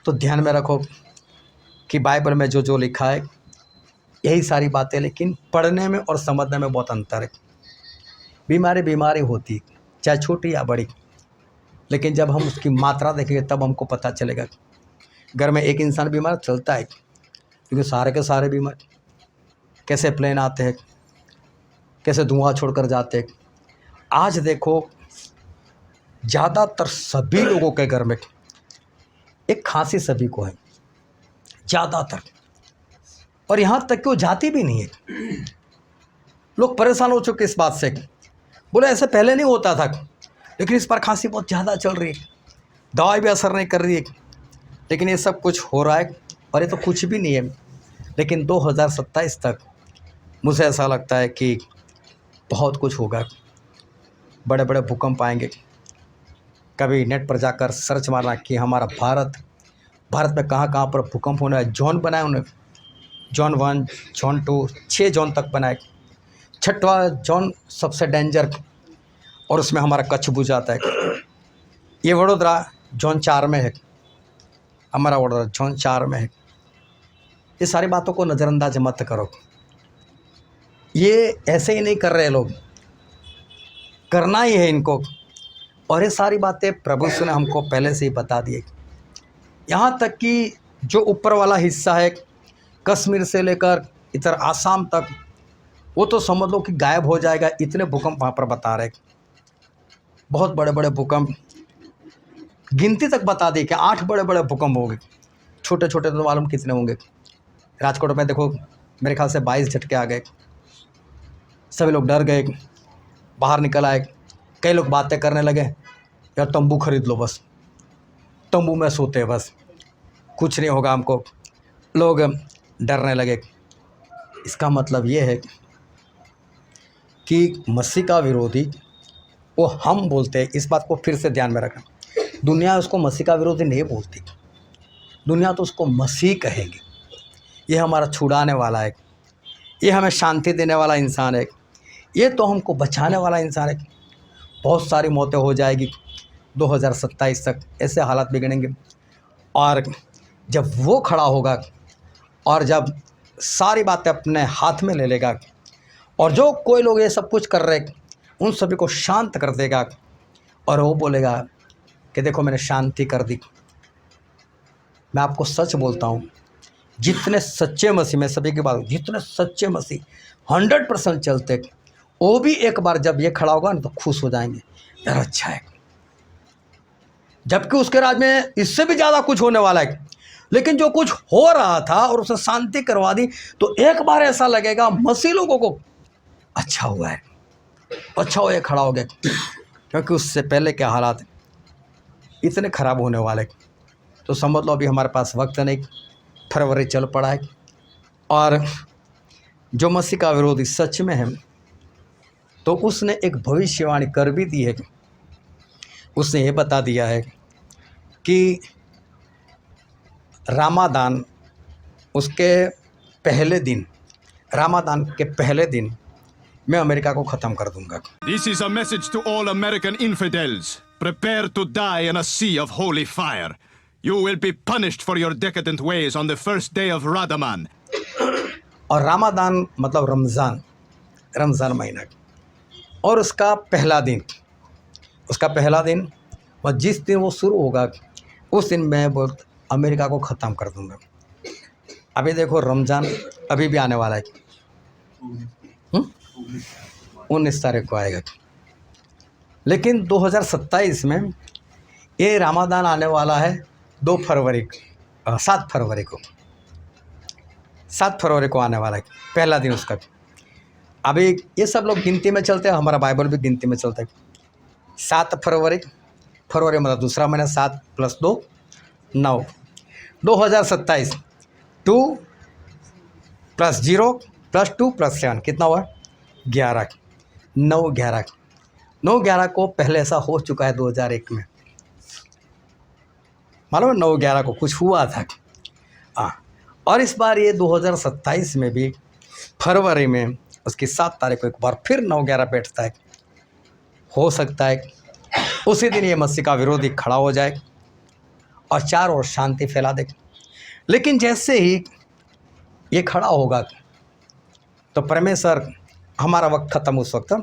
A: तो ध्यान में रखो कि बाइबल में जो जो लिखा है यही सारी बातें, लेकिन पढ़ने में और समझने में बहुत अंतर है। बीमारी होती चाहे छोटी या बड़ी, लेकिन जब हम उसकी मात्रा देखेंगे तब हमको पता चलेगा। घर में एक इंसान बीमार चलता है क्योंकि सारे के सारे बीमार, कैसे प्लेन आते हैं, कैसे धुआं छोड़कर जाते हैं। आज देखो ज़्यादातर सभी लोगों के घर में एक खांसी सभी को है, ज़्यादातर, और यहाँ तक कि वो जाती भी नहीं है। लोग परेशान हो चुके इस बात से, बोले ऐसे पहले नहीं होता था, लेकिन इस पर खांसी बहुत ज़्यादा चल रही है, दवाई भी असर नहीं कर रही है, लेकिन ये सब कुछ हो रहा है और ये तो कुछ भी नहीं है। लेकिन 2027 तक मुझे ऐसा लगता है कि बहुत कुछ होगा। बड़े बड़े भूकंप आएंगे। कभी नेट पर जाकर सर्च मारना कि हमारा भारत में कहाँ कहाँ पर भूकंप होना है। जोन बनाए उन्हें, जोन 1, जोन 2, 6 जोन तक बनाए। 6वां जोन सबसे डेंजर, और उसमें हमारा कच्छ बुझ जाता है। ये वडोदरा जोन 4 में है, हमारा वडोदरा जोन 4 में है। ये सारी बातों को नज़रअंदाज मत करो। ये ऐसे ही नहीं कर रहे लोग, करना ही है इनको। और ये सारी बातें प्रभु ने हमको पहले से ही बता दी। यहाँ तक कि जो ऊपर वाला हिस्सा है कश्मीर से लेकर इधर आसाम तक, वो तो समझ लो कि गायब हो जाएगा। इतने भूकंप वहाँ पर बता रहे, बहुत बड़े बड़े भूकंप, गिनती तक बता दी कि 8 बड़े बड़े भूकंप होंगे। छोटे छोटे तो मालूम कितने होंगे। राजकोट में देखो मेरे ख्याल से 22 झटके आ गए। सभी लोग डर गए, बाहर निकल आए। कई लोग बातें करने लगे, यार तंबू खरीद लो, बस तंबू में सोते हैं, बस कुछ नहीं होगा हमको। लोग डरने लगे। इसका मतलब ये है कि मसीह का विरोधी वो हम बोलते हैं। इस बात को फिर से ध्यान में रखना। दुनिया उसको मसीह का विरोधी नहीं बोलती, दुनिया तो उसको मसीह कहेगी। ये हमारा छुड़ाने वाला है, ये हमें शांति देने वाला इंसान है, ये तो हमको बचाने वाला इंसान है। बहुत सारी मौतें हो जाएगी 2027 तक, ऐसे हालात बिगड़ेंगे। और जब वो खड़ा होगा और जब सारी बातें अपने हाथ में ले लेगा और जो कोई लोग ये सब कुछ कर रहे उन सभी को शांत कर देगा और वो बोलेगा कि देखो मैंने शांति कर दी। मैं आपको सच बोलता हूँ, जितने सच्चे मसीह, में सभी की बात, जितने सच्चे मसीह 100% चलते, वो भी एक बार जब ये खड़ा होगा ना तो खुश हो जाएंगे, यार अच्छा है। जबकि उसके राज में इससे भी ज़्यादा कुछ होने वाला है। लेकिन जो कुछ हो रहा था और उसे शांति करवा दी, तो एक बार ऐसा लगेगा मसीह लोगों को अच्छा हुआ है, अच्छा हुआ, खड़ा हो गया। क्योंकि उससे पहले के हालात इतने ख़राब होने वाले। तो समझ लो अभी हमारे पास वक्त नहीं, फरवरी चल पड़ा है। और जो मसीह का विरोधी सच में है, तो उसने एक भविष्यवाणी कर भी दी है। उसने ये बता दिया है कि रामादान उसके पहले दिन, रामादान के पहले दिन मैं अमेरिका को ख़त्म कर दूंगा।
C: This is a message to all American infidels. Prepare to die in a sea of holy fire. You will be punished for your decadent ways on the first day of Ramadan.
A: और रामादान मतलब रमज़ान महीना, और उसका पहला दिन और जिस दिन वो शुरू होगा उस दिन मैं अमेरिका को ख़त्म कर दूंगा। अभी देखो रमज़ान अभी भी आने वाला है, 19 तारीख को आएगा। लेकिन 2027 में ये रामादान आने वाला है 7 फरवरी को आने वाला है, पहला दिन उसका। अभी ये सब लोग गिनती में चलते हैं, हमारा बाइबल भी गिनती में चलता है। 7 फरवरी मतलब दूसरा महीना, 7 + 2 9, 2027 2 + 0 + 2 + 7 कितना हुआ? 11। 9/11 को पहले ऐसा हो चुका है 2001 में, मालूम है? 9/11 को कुछ हुआ था। और इस बार ये 2027 में भी फरवरी में उसकी 7 तारीख को एक बार फिर 9/11 बैठता है। हो सकता है उसी दिन ये मसीह का विरोधी खड़ा हो जाए और चारों ओर शांति फैला दे। लेकिन जैसे ही ये खड़ा होगा तो परमेश्वर, हमारा वक्त ख़त्म उस वक्त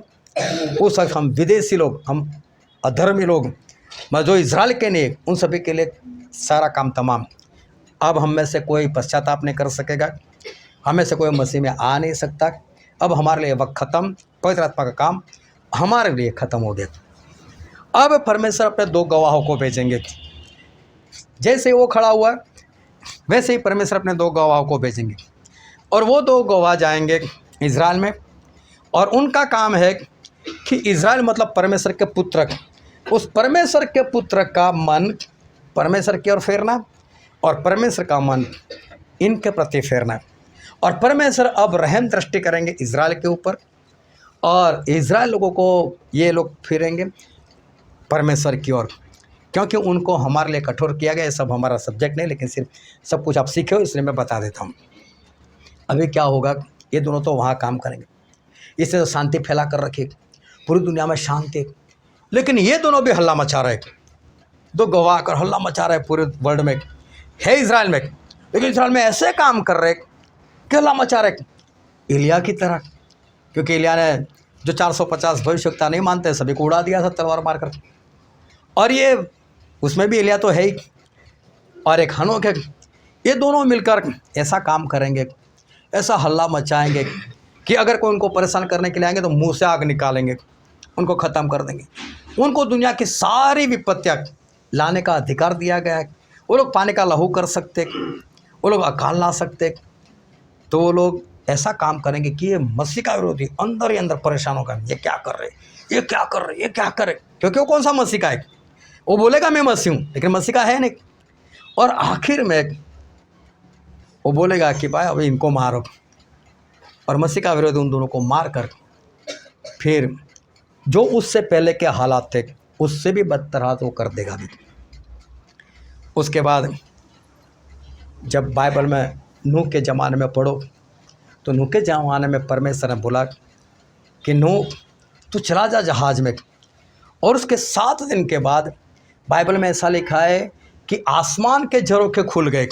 A: हम विदेशी लोग, हम अधर्मी लोग, जो इजराइल के नहीं, उन सभी के लिए सारा काम तमाम। अब हम में से कोई पश्चाताप नहीं कर सकेगा, हमें से कोई मसीह में आ नहीं सकता। अब हमारे लिए वक्त ख़त्म, पवित्र आत्मा का काम हमारे लिए ख़त्म हो गया। अब परमेश्वर अपने 2 गवाहों को भेजेंगे। जैसे वो खड़ा हुआ वैसे ही परमेश्वर अपने 2 गवाहों को भेजेंगे, और वो 2 गवाह जाएंगे इजराइल में। और उनका काम है कि इजराइल मतलब परमेश्वर के पुत्र, उस परमेश्वर के पुत्र का मन परमेश्वर की ओर फेरना, और परमेश्वर का मन इनके प्रति फेरना है। और परमेश्वर अब रहम दृष्टि करेंगे इज़राइल के ऊपर, और इज़राइल लोगों को ये लोग फिरेंगे परमेश्वर की ओर, क्योंकि उनको हमारे लिए कठोर किया गया। ये सब हमारा सब्जेक्ट नहीं, लेकिन सिर्फ सब कुछ आप सीखे हो इसलिए मैं बता देता हूँ। अभी क्या होगा, ये दोनों तो वहाँ काम करेंगे, इससे तो शांति फैला कर रखी, पूरी दुनिया में शांति। लेकिन ये दोनों भी हल्ला मचा रहे, दो गवाह कर हल्ला मचा रहे पूरे वर्ल्ड में, है इज़राइल में। लेकिन इज़राइल में ऐसे काम कर रहे कि हल्ला मचा रहे एलिया की तरह, क्योंकि एलिया ने जो 450 भविष्यवक्ता नहीं मानते सभी को उड़ा दिया था तलवार मारकर। और ये उसमें भी एलिया तो है ही, और एक हनोक है। ये दोनों मिलकर ऐसा काम करेंगे, ऐसा हल्ला मचाएंगे कि अगर कोई उनको परेशान करने के लिए आएंगे तो मुंह से आग निकालेंगे, उनको ख़त्म कर देंगे। उनको दुनिया की सारी विपत्तियाँ लाने का अधिकार दिया गया है। वो लोग पानी का लहू कर सकते, वो लोग अकाल ला सकते। तो वो लोग ऐसा काम करेंगे कि ये मसीह का विरोधी अंदर ही अंदर परेशान होगा, ये क्या कर रहे, ये क्या कर रहे, ये क्या करे। क्योंकि वो कौन सा मसीह का है, वो बोलेगा मैं मसीह हूँ, लेकिन मसीह का है नहीं। और आखिर में वो बोलेगा कि भाई अभी इनको मारो, और मसीह का विरोधी उन दोनों को मार कर फिर जो उससे पहले के हालात थे उससे भी बदतर हाथ वो कर देगा भी। उसके बाद जब बाइबल में नूह के ज़माने में पढ़ो तो नूह के ज़माने में परमेश्वर ने बोला कि नूह तू चला जा जहाज़ में। और उसके 7 दिन के बाद बाइबल में ऐसा लिखा है कि आसमान के झरोखे खुल गए,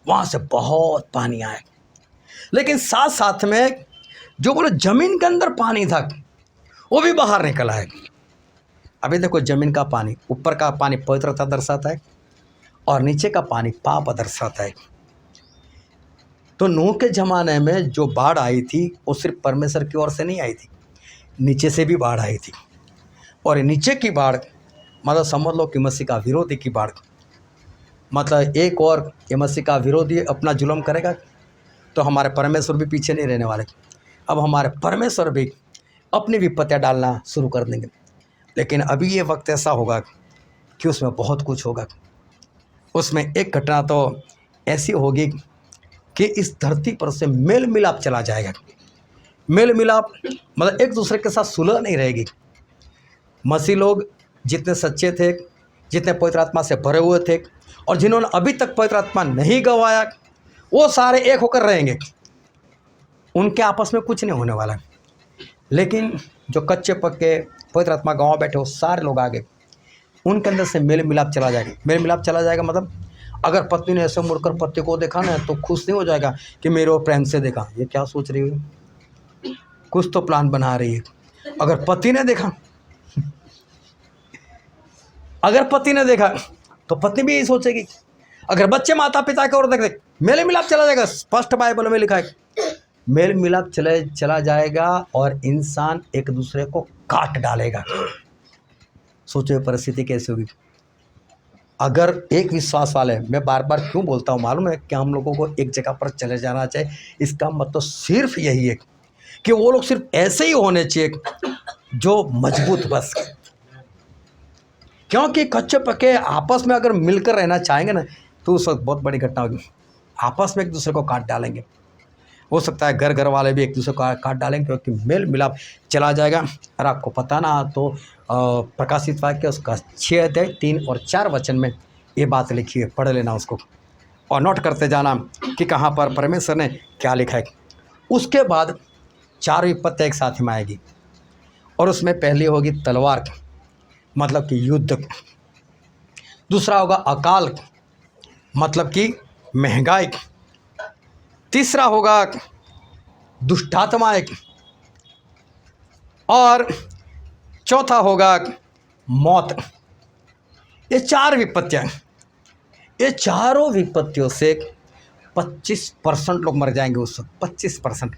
A: वहाँ से बहुत पानी आया। लेकिन साथ साथ में जो बोले ज़मीन के अंदर पानी था वो भी बाहर निकल आए। अभी देखो ज़मीन का पानी, ऊपर का पानी पवित्रता दर्शाता है और नीचे का पानी पाप दर्शाता है। तो नूह के ज़माने में जो बाढ़ आई थी वो सिर्फ परमेश्वर की ओर से नहीं आई थी, नीचे से भी बाढ़ आई थी। और नीचे की बाढ़ मतलब समझ लो कि मसीह का विरोधी की बाढ़। मतलब एक और ये मसीह का विरोधी अपना जुल्म करेगा तो हमारे परमेश्वर भी पीछे नहीं रहने वाले। अब हमारे परमेश्वर भी अपनी विपत्तियाँ डालना शुरू कर देंगे। लेकिन अभी ये वक्त ऐसा होगा कि उसमें बहुत कुछ होगा। उसमें एक घटना तो ऐसी होगी कि इस धरती पर से मेल मिलाप चला जाएगा। मेल मिलाप मतलब एक दूसरे के साथ सुलह नहीं रहेगी। मसीह लोग जितने सच्चे थे, जितने पवित्र आत्मा से भरे हुए थे और जिन्होंने अभी तक पवित्र आत्मा नहीं गंवाया, वो सारे एक होकर रहेंगे। उनके आपस में कुछ नहीं होने वाला। लेकिन जो कच्चे पक्के पवित्र आत्मा गंवा बैठे वो सारे लोग आगे, उनके अंदर से मेल मिलाप चला जाएगा। मेल मिलाप चला जाएगा मतलब अगर पत्नी ने ऐसे मुड़कर पति को देखा ना तो खुश नहीं हो जाएगा कि मेरे और प्रेम से देखा, ये क्या सोच रही है, कुछ तो प्लान बना रही है। अगर पति ने देखा तो पत्नी भी यही सोचेगी। अगर बच्चे माता पिता की ओर देख मेल मिलाप चला जाएगा। स्पष्ट बाइबल में लिखा है मेल मिलाप चला जाएगा और इंसान एक दूसरे को काट डालेगा। सोचो परिस्थिति कैसी होगी। अगर एक विश्वास वाले, मैं बार बार क्यों बोलता हूँ मालूम है कि हम लोगों को एक जगह पर चले जाना चाहिए। इसका मतलब सिर्फ यही है कि वो लोग सिर्फ ऐसे ही होने चाहिए जो मजबूत बस। क्योंकि कच्चे पक्के आपस में अगर मिलकर रहना चाहेंगे ना तो उस वक्त बहुत बड़ी घटना होगी। आपस में एक दूसरे को काट डालेंगे। हो सकता है घर वाले भी एक दूसरे को काट डालेंगे, क्योंकि मेल मिलाप चला जाएगा। और आपको पता ना तो प्रकाशित वाक्य उसका 6 अध्याय 3 और 4 वचन में ये बात लिखी है, पढ़ लेना उसको और नोट करते जाना कि कहाँ पर परमेश्वर ने क्या लिखा है। उसके बाद 4 विपत्तियाँ एक साथ में आएगी और उसमें पहली होगी तलवार मतलब कि युद्ध। दूसरा होगा अकाल मतलब कि महंगाई। तीसरा होगा दुष्टात्माएं और चौथा होगा मौत। ये 4 विपत्तियाँ, ये चारों विपत्तियों से 25% लोग मर जाएंगे उस वक्त। 25%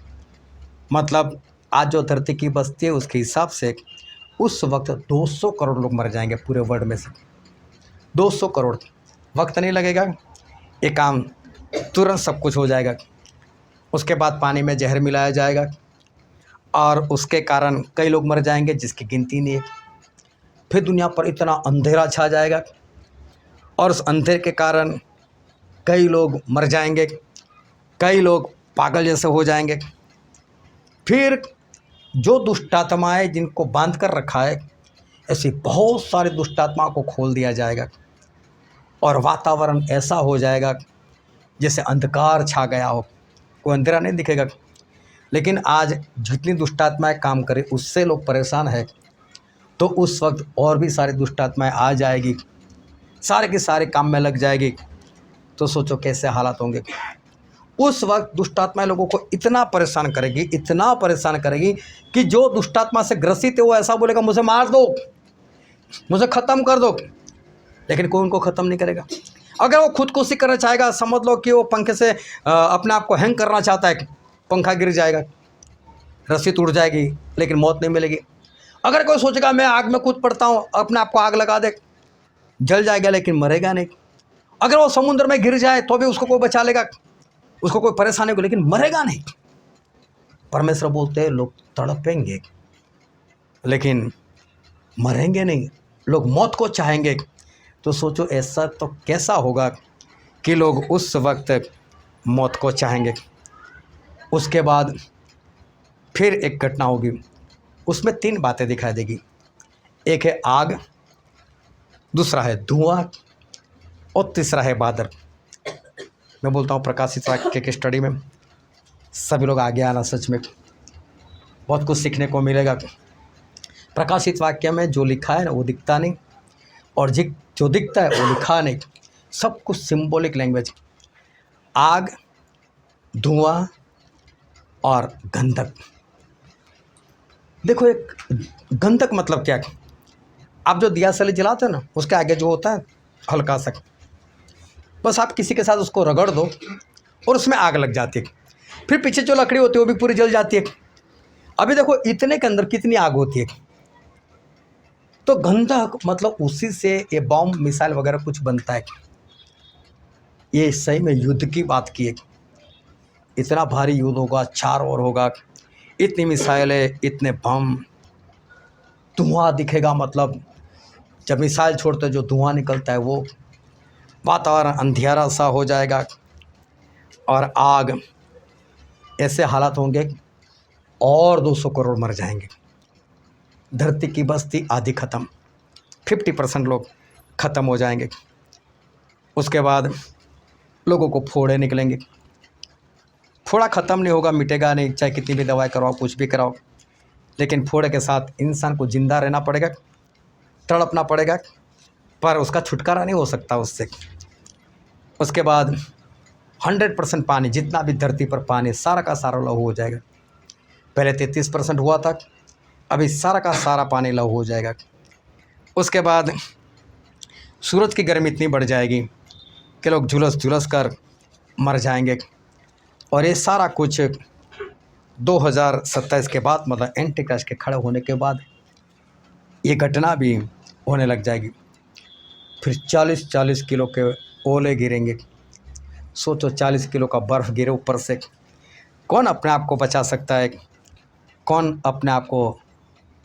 A: मतलब आज जो धरती की बस्ती है उसके हिसाब से उस वक्त 200 करोड़ लोग मर जाएंगे पूरे वर्ल्ड में से। 200 करोड़। वक्त नहीं लगेगा, ये काम तुरंत सब कुछ हो जाएगा। उसके बाद पानी में जहर मिलाया जाएगा और उसके कारण कई लोग मर जाएंगे जिसकी गिनती नहीं है। फिर दुनिया पर इतना अंधेरा छा जाएगा और उस अंधेरे के कारण कई लोग मर जाएंगे, कई लोग पागल जैसे हो जाएंगे। फिर जो दुष्ट आत्माएं जिनको बांध कर रखा है, ऐसी बहुत सारी दुष्ट आत्माओं को खोल दिया जाएगा और वातावरण ऐसा हो जाएगा जैसे अंधकार छा गया हो, कोई अंधेरा नहीं दिखेगा। लेकिन आज जितनी दुष्ट आत्माएं काम करें उससे लोग परेशान हैं, तो उस वक्त और भी सारी दुष्ट आत्माएं आ जाएगी, सारे के सारे काम में लग जाएगी। तो सोचो कैसे हालात होंगे। उस वक्त दुष्ट आत्माएं लोगों को इतना परेशान करेगी, इतना परेशान करेगी कि जो दुष्ट आत्मा से ग्रसित है वो ऐसा बोलेगा मुझे मार दो, मुझे ख़त्म कर दो, लेकिन कोई उनको ख़त्म नहीं करेगा। अगर वो खुदकुशी करना चाहेगा, समझ लो कि वो पंखे से अपने आप को हैंग करना चाहता है, पंखा गिर जाएगा, रस्सी टूट जाएगी, लेकिन मौत नहीं मिलेगी। अगर कोई सोचेगा मैं आग में कूद पड़ता हूँ, अपने आप को आग लगा दे, जल जाएगा लेकिन मरेगा नहीं। अगर वो समुद्र में गिर जाए तो भी उसको कोई बचा लेगा, उसको कोई परेशानी को, लेकिन मरेगा नहीं। परमेश्वर बोलते हैं लोग तड़पेंगे लेकिन मरेंगे नहीं, लोग मौत को चाहेंगे। तो सोचो ऐसा तो कैसा होगा कि लोग उस वक्त मौत को चाहेंगे। उसके बाद फिर एक घटना होगी, उसमें 3 बातें दिखाई देगी। एक है आग, दूसरा है धुआं और तीसरा है बादल। मैं बोलता हूँ प्रकाशित वाक्य के स्टडी में सभी लोग आगे आना, सच में बहुत कुछ सीखने को मिलेगा। प्रकाशित वाक्य में जो लिखा है ना वो दिखता नहीं, और जो दिखता है वो लिखा नहीं, सब कुछ सिंबॉलिक लैंग्वेज। आग, धुआं और गंधक। देखो एक गंधक मतलब क्या है? आप जो दिया सली जलाते हो ना, उसके आगे जो होता है हल्का सा, बस आप किसी के साथ उसको रगड़ दो और उसमें आग लग जाती है, फिर पीछे जो लकड़ी होती है वो भी पूरी जल जाती है। अभी देखो इतने के अंदर कितनी आग होती है। तो गंधक मतलब उसी से ये बॉम्ब मिसाइल वगैरह कुछ बनता है। ये सही में युद्ध की बात की है, इतना भारी युद्ध होगा, चारों ओर होगा, इतनी मिसाइलें, इतने बम, धुआं दिखेगा, मतलब जब मिसाइल छोड़ते जो धुआं निकलता है वो, वातावरण अंधियारा सा हो जाएगा और आग, ऐसे हालात होंगे और 200 करोड़ मर जाएंगे। धरती की बस्ती आधी ख़त्म, 50% लोग ख़त्म हो जाएंगे। उसके बाद लोगों को फोड़े निकलेंगे। फोड़ा ख़त्म नहीं होगा, मिटेगा नहीं, चाहे कितनी भी दवाई करवाओ, कुछ भी कराओ, लेकिन फोड़े के साथ इंसान को ज़िंदा रहना पड़ेगा, तड़पना पड़ेगा, पर उसका छुटकारा नहीं हो सकता उससे। उसके बाद 100% पानी, जितना भी धरती पर पानी, सारा का सारा लहू हो जाएगा। पहले 33% हुआ था, अभी सारा का सारा पानी लहू हो जाएगा। उसके बाद सूरज की गर्मी इतनी बढ़ जाएगी कि लोग झुलस झुलस कर मर जाएंगे। और ये सारा कुछ 2027 के बाद, मतलब एंटीक्राइस्ट के खड़े होने के बाद ये घटना भी होने लग जाएगी। फिर 40-40 किलो के ओले गिरेंगे। सोचो 40 किलो का बर्फ़ गिरे ऊपर से, कौन अपने आप को बचा सकता है? कौन अपने आप को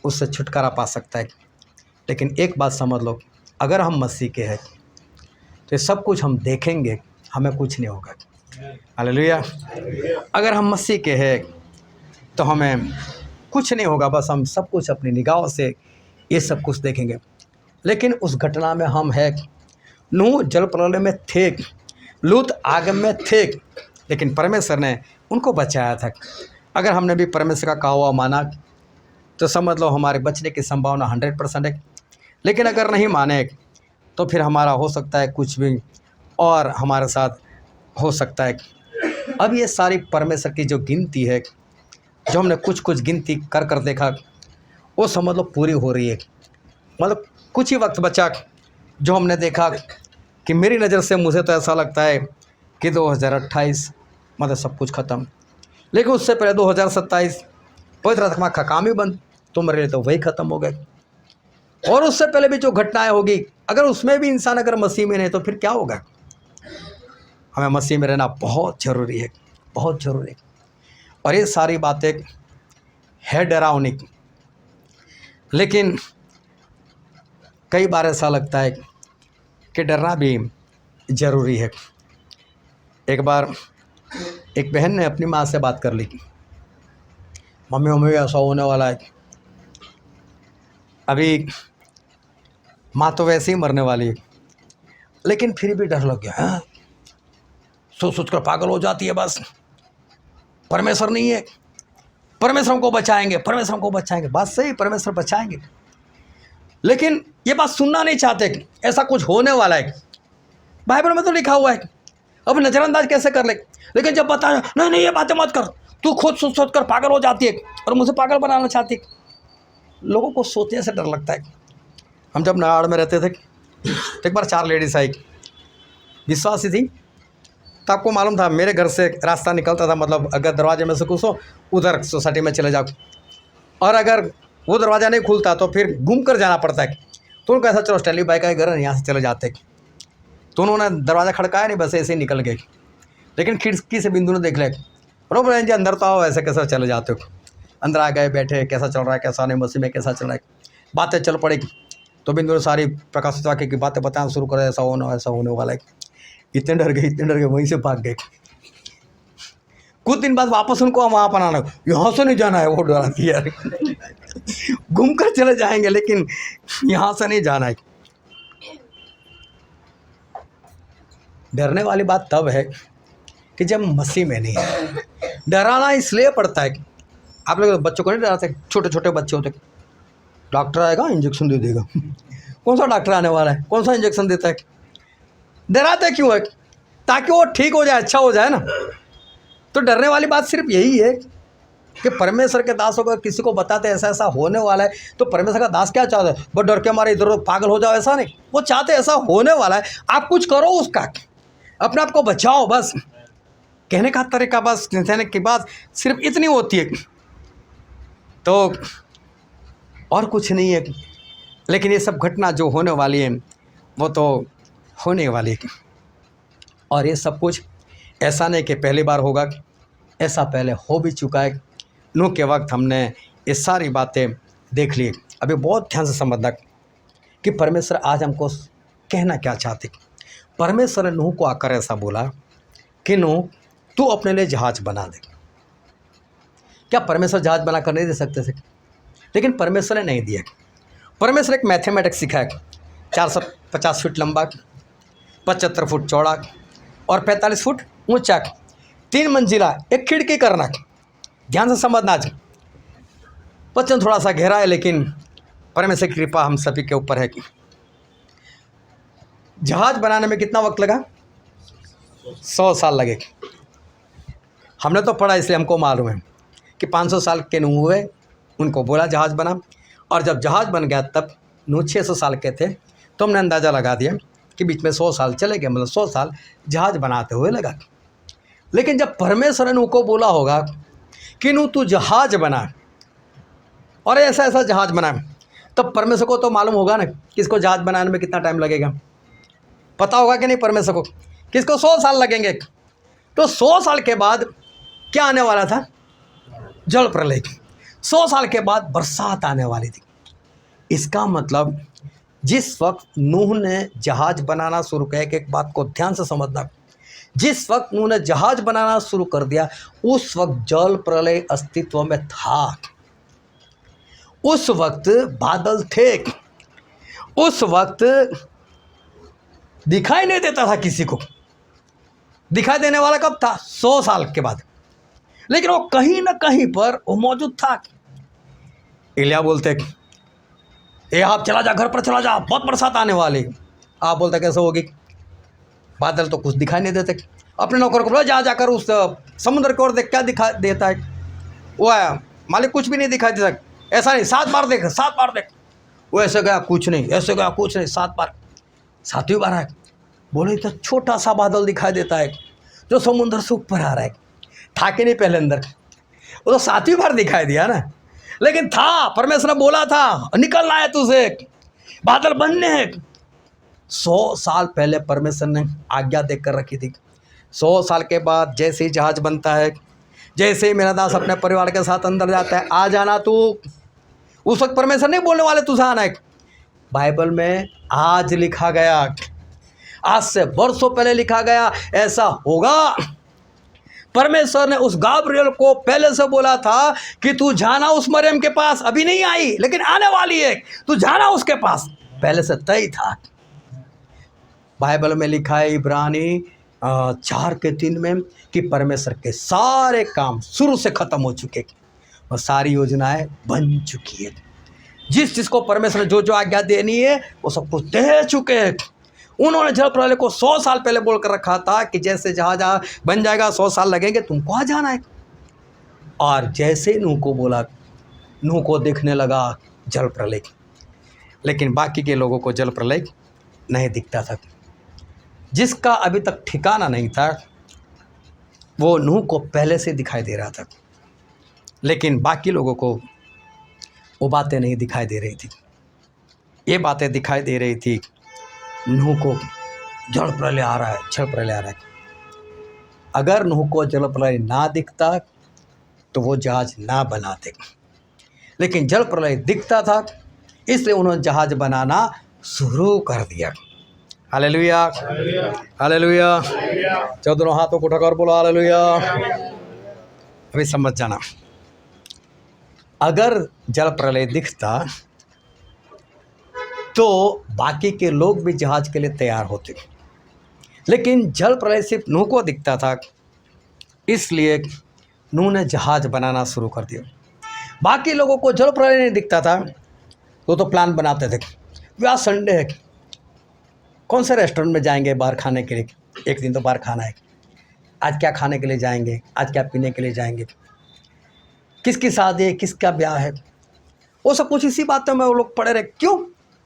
A: उससे छुटकारा पा सकता है? लेकिन एक बात समझ लो, अगर हम मसीह के हैं तो ये सब कुछ हम देखेंगे, हमें कुछ नहीं होगा। हालेलुया। अगर हम मसीह के हैं तो हमें कुछ नहीं होगा, बस हम सब कुछ अपनी निगाहों से ये सब कुछ देखेंगे। लेकिन उस घटना में हम हैं, नूह जल प्रलय में थे, लूत आग में थे, लेकिन परमेश्वर ने उनको बचाया था। अगर हमने भी परमेश्वर का कहा हुआ माना तो समझ लो हमारे बचने की संभावना 100% है। लेकिन अगर नहीं माने तो फिर हमारा हो सकता है कुछ भी और हमारे साथ हो सकता है। अब ये सारी परमेश्वर की जो गिनती है, जो हमने कुछ कुछ गिनती कर कर देखा, वो समझ लो पूरी हो रही है। मतलब कुछ ही वक्त बचा जो हमने देखा कि मेरी नज़र से मुझे तो ऐसा लगता है कि 2028 मतलब सब कुछ ख़त्म। लेकिन उससे पहले 2027 पवित्र आत्मा का काम ही बंद, तो मेरे लिए तो वही ख़त्म हो गए। और उससे पहले भी जो घटनाएं होगी, अगर उसमें भी इंसान अगर मसीह में नहीं तो फिर क्या होगा? हमें मसीह में रहना बहुत ज़रूरी है, बहुत ज़रूरी है। और ये सारी बातें है डरावनी, लेकिन कई बार ऐसा लगता है कि डरना भी ज़रूरी है। एक बार एक बहन ने अपनी माँ से बात कर ली, मम्मी मम्मी ऐसा होने वाला है। अभी माँ तो वैसे ही मरने वाली है, लेकिन फिर भी डर लग गया। हाँ, सोच सोच कर पागल हो जाती है। बस परमेश्वर नहीं है, परमेश्वर हमको बचाएंगे, परमेश्वर हमको बचाएंगे। बात सही, परमेश्वर बचाएंगे, लेकिन ये बात सुनना नहीं चाहते कि ऐसा कुछ होने वाला है। बाइबल में तो लिखा हुआ है, अब नज़रअंदाज कैसे कर ले। लेकिन जब बताया नहीं नहीं ये बातें मत कर, तू खुद सोच सोच कर पागल हो जाती है और मुझे पागल बनाना चाहती है। लोगों को सोचने से डर लगता है। हम जब नाड़ में रहते थे तो एक बार 4 लेडीज़ आई, विश्वासी थी। तो आपको मालूम था मेरे घर से रास्ता निकलता था, मतलब अगर दरवाजे में से घुसो उधर सोसाइटी में चले जाओ, और अगर वो दरवाज़ा नहीं खुलता तो फिर घूम कर जाना पड़ता है। तो उनको ऐसा चलो स्टैनली भाई का घर है, यहाँ से चले जाते। तो उन्होंने दरवाज़ा खड़काया नहीं, बस ऐसे ही निकल गए। लेकिन खिड़की से बिंदु ने देख लिया, रोब जी अंदर तो आओ, ऐसे कैसे चले जाते हो। अंदर आ गए, बैठे, कैसा चल रहा है, कैसा नहीं, मसीह में कैसा चल रहा है, बातें चल पड़ेगी। तो बिंदु ने सारी प्रकाशित वाक्य की बातें बताना शुरू कर, ऐसा होने वाला है। इतने डर गए, वहीं से भाग गए। कुछ दिन बाद वापस उनको वहाँ पर आना, यहाँ से नहीं जाना है, वो डरा थी यार। घूम कर चले जाएंगे लेकिन यहाँ से नहीं जाना है। डरने वाली बात तब है कि जब मसीह में नहीं है। डराना इसलिए पड़ता है, आप लोग बच्चों को नहीं डराते, छोटे छोटे बच्चे होते, डॉक्टर आएगा इंजेक्शन दे देगा। कौन सा डॉक्टर आने वाला है, कौन सा इंजेक्शन देता है। डराते क्यों है? ताकि वो ठीक हो जाए, अच्छा हो जाए ना। तो डरने वाली बात सिर्फ यही है कि परमेश्वर के दास होकर किसी को बताते ऐसा ऐसा होने वाला है, तो परमेश्वर का दास क्या चाहता है? वो डर के हमारे इधर उधर पागल हो जाओ, ऐसा नहीं। वो चाहते ऐसा होने वाला है, आप कुछ करो उसका, अपने आप को बचाओ। बस कहने का तरीका, बस कहने की बात सिर्फ इतनी होती है, तो और कुछ नहीं है। लेकिन ये सब घटना जो होने वाली है वो तो होने वाली है, और ये सब कुछ ऐसा नहीं कि पहली बार होगा, ऐसा पहले हो भी चुका है। नूह के वक्त हमने ये सारी बातें देख ली। अभी बहुत ध्यान से समझना कि परमेश्वर आज हमको कहना क्या चाहते। परमेश्वर ने नूह को आकर ऐसा बोला कि नूह तू अपने लिए जहाज बना दे। क्या परमेश्वर जहाज बना कर नहीं दे सकते थे? लेकिन परमेश्वर ने नहीं दिया। परमेश्वर एक मैथमेटिक्स सिखाया, 450 फीट लंबा, 75 फुट चौड़ा और 45 फुट ऊंचा, 3 मंजिला एक खिड़की करना। ध्यान से समझना, आज वचन थोड़ा सा गहरा है, लेकिन परमेश्वर की कृपा हम सभी के ऊपर है। जहाज बनाने में कितना वक्त लगा? 100 साल लगे। हमने तो पढ़ा इसलिए हमको मालूम है कि 500 साल के नूह हुए, उनको बोला जहाज बना, और जब जहाज बन गया तब नूह 600 साल के थे। तो हमने अंदाज़ा लगा दिया कि बीच में 100 साल चले गए, मतलब 100 साल जहाज बनाते हुए लगा। लेकिन जब परमेश्वर ने नूह को बोला होगा कि नूह तू जहाज बना, और ऐसा ऐसा जहाज बना, तब परमेश्वर को तो मालूम होगा ना कि इसको जहाज बनाने में कितना टाइम लगेगा। पता होगा कि नहीं परमेश्वर को कि इसको 100 साल लगेंगे। तो 100 साल के बाद क्या आने वाला था? जल प्रलय। 100 साल के बाद बरसात आने वाली थी। इसका मतलब जिस वक्त नूह ने जहाज बनाना शुरू किया, एक बात को ध्यान से समझना, जिस वक्त नूह ने जहाज बनाना शुरू कर दिया उस वक्त जल प्रलय अस्तित्व में था। उस वक्त बादल थे, उस वक्त दिखाई नहीं देता था किसी को। दिखाई देने वाला कब था? 100 साल के बाद। लेकिन वो कहीं ना कहीं पर वो मौजूद था। एलिया बोलते ए आप चला जा, घर पर चला जा, बहुत बरसात आने वाली। आप बोलते कैसे होगी? बादल तो कुछ दिखाई नहीं देते। अपने नौकर को बोला जा जाकर उस समुद्र की ओर देख, क्या दिखा देता है? वो आया, मालिक कुछ भी नहीं दिखाई देता। ऐसा नहीं, 7 बार देख, 7 बार देख। वो ऐसे गया कुछ नहीं, ऐसे गया कुछ नहीं, 7 बार। 7वीं बार है, बोले तो छोटा सा बादल दिखाई देता है जो समुद्र से ऊपर आ रहा है। था कि नहीं पहले अंदर? वो तो 7वीं बार दिखाई दिया ना, लेकिन था। परमेश्वर ने बोला था निकलना है तुझे, बादल बनने हैं। 100 साल पहले परमेश्वर ने आज्ञा देकर रखी थी। 100 साल के बाद जैसे ही जहाज बनता है, जैसे ही मेरा दास अपने परिवार के साथ अंदर जाता है, आ जाना तू। उस वक्त परमेश्वर नहीं बोलने वाले तुझे आना है। बाइबल में आज लिखा गया, आज से वर्षों पहले लिखा गया, ऐसा होगा। परमेश्वर ने उस गाब्रियल को पहले से बोला था कि तू जाना उस मरियम के पास, अभी नहीं आई लेकिन आने वाली है, तू जाना उसके पास, पहले से तय था। बाइबल में लिखा है इब्रानी 4:3 में कि परमेश्वर के सारे काम शुरू से खत्म हो चुके और सारी योजनाएं बन चुकी है। जिस जिसको परमेश्वर ने जो जो आज्ञा देनी है वो सब कुछ दे चुके हैं। उन्होंने जल प्रलय को 100 साल पहले बोलकर रखा था कि जैसे जहाज बन जाएगा 100 साल लगेंगे, तुमको आ जाना है। और जैसे नूह को बोला, नूह को दिखने लगा जल प्रलय, लेकिन बाकी के लोगों को जल प्रलय नहीं दिखता था। जिसका अभी तक ठिकाना नहीं था वो नूह को पहले से दिखाई दे रहा था, लेकिन बाकी लोगों को वो बातें नहीं दिखाई दे रही थी। ये बातें दिखाई दे रही थी, नूह को जल प्रलय आ रहा है, जल प्रलय आ रहा है। अगर नूह को जल प्रलय ना दिखता तो वो जहाज ना बनाते, लेकिन जल प्रलय दिखता था इसलिए उन्होंने जहाज बनाना शुरू कर दिया। Hallelujah, hallelujah. चौदह हाथों को उठाकर बोलो हालेलुया। अभी समझ जाना, अगर जल प्रलय दिखता तो बाकी के लोग भी जहाज के लिए तैयार होते, लेकिन जल प्रलय सिर्फ नूह को दिखता था, इसलिए नूह ने जहाज बनाना शुरू कर दिया। बाकी लोगों को जल प्रलय नहीं दिखता था, वो तो प्लान बनाते थे, आज संडे है, कौन से रेस्टोरेंट में जाएंगे बाहर खाने के लिए, एक दिन तो बाहर खाना है, आज क्या खाने के लिए जाएंगे, आज क्या पीने के लिए जाएंगे, किसकी शादी है, किसका ब्याह है, वो सब कुछ इसी बातों में वो लोग पड़े रहे। क्यों?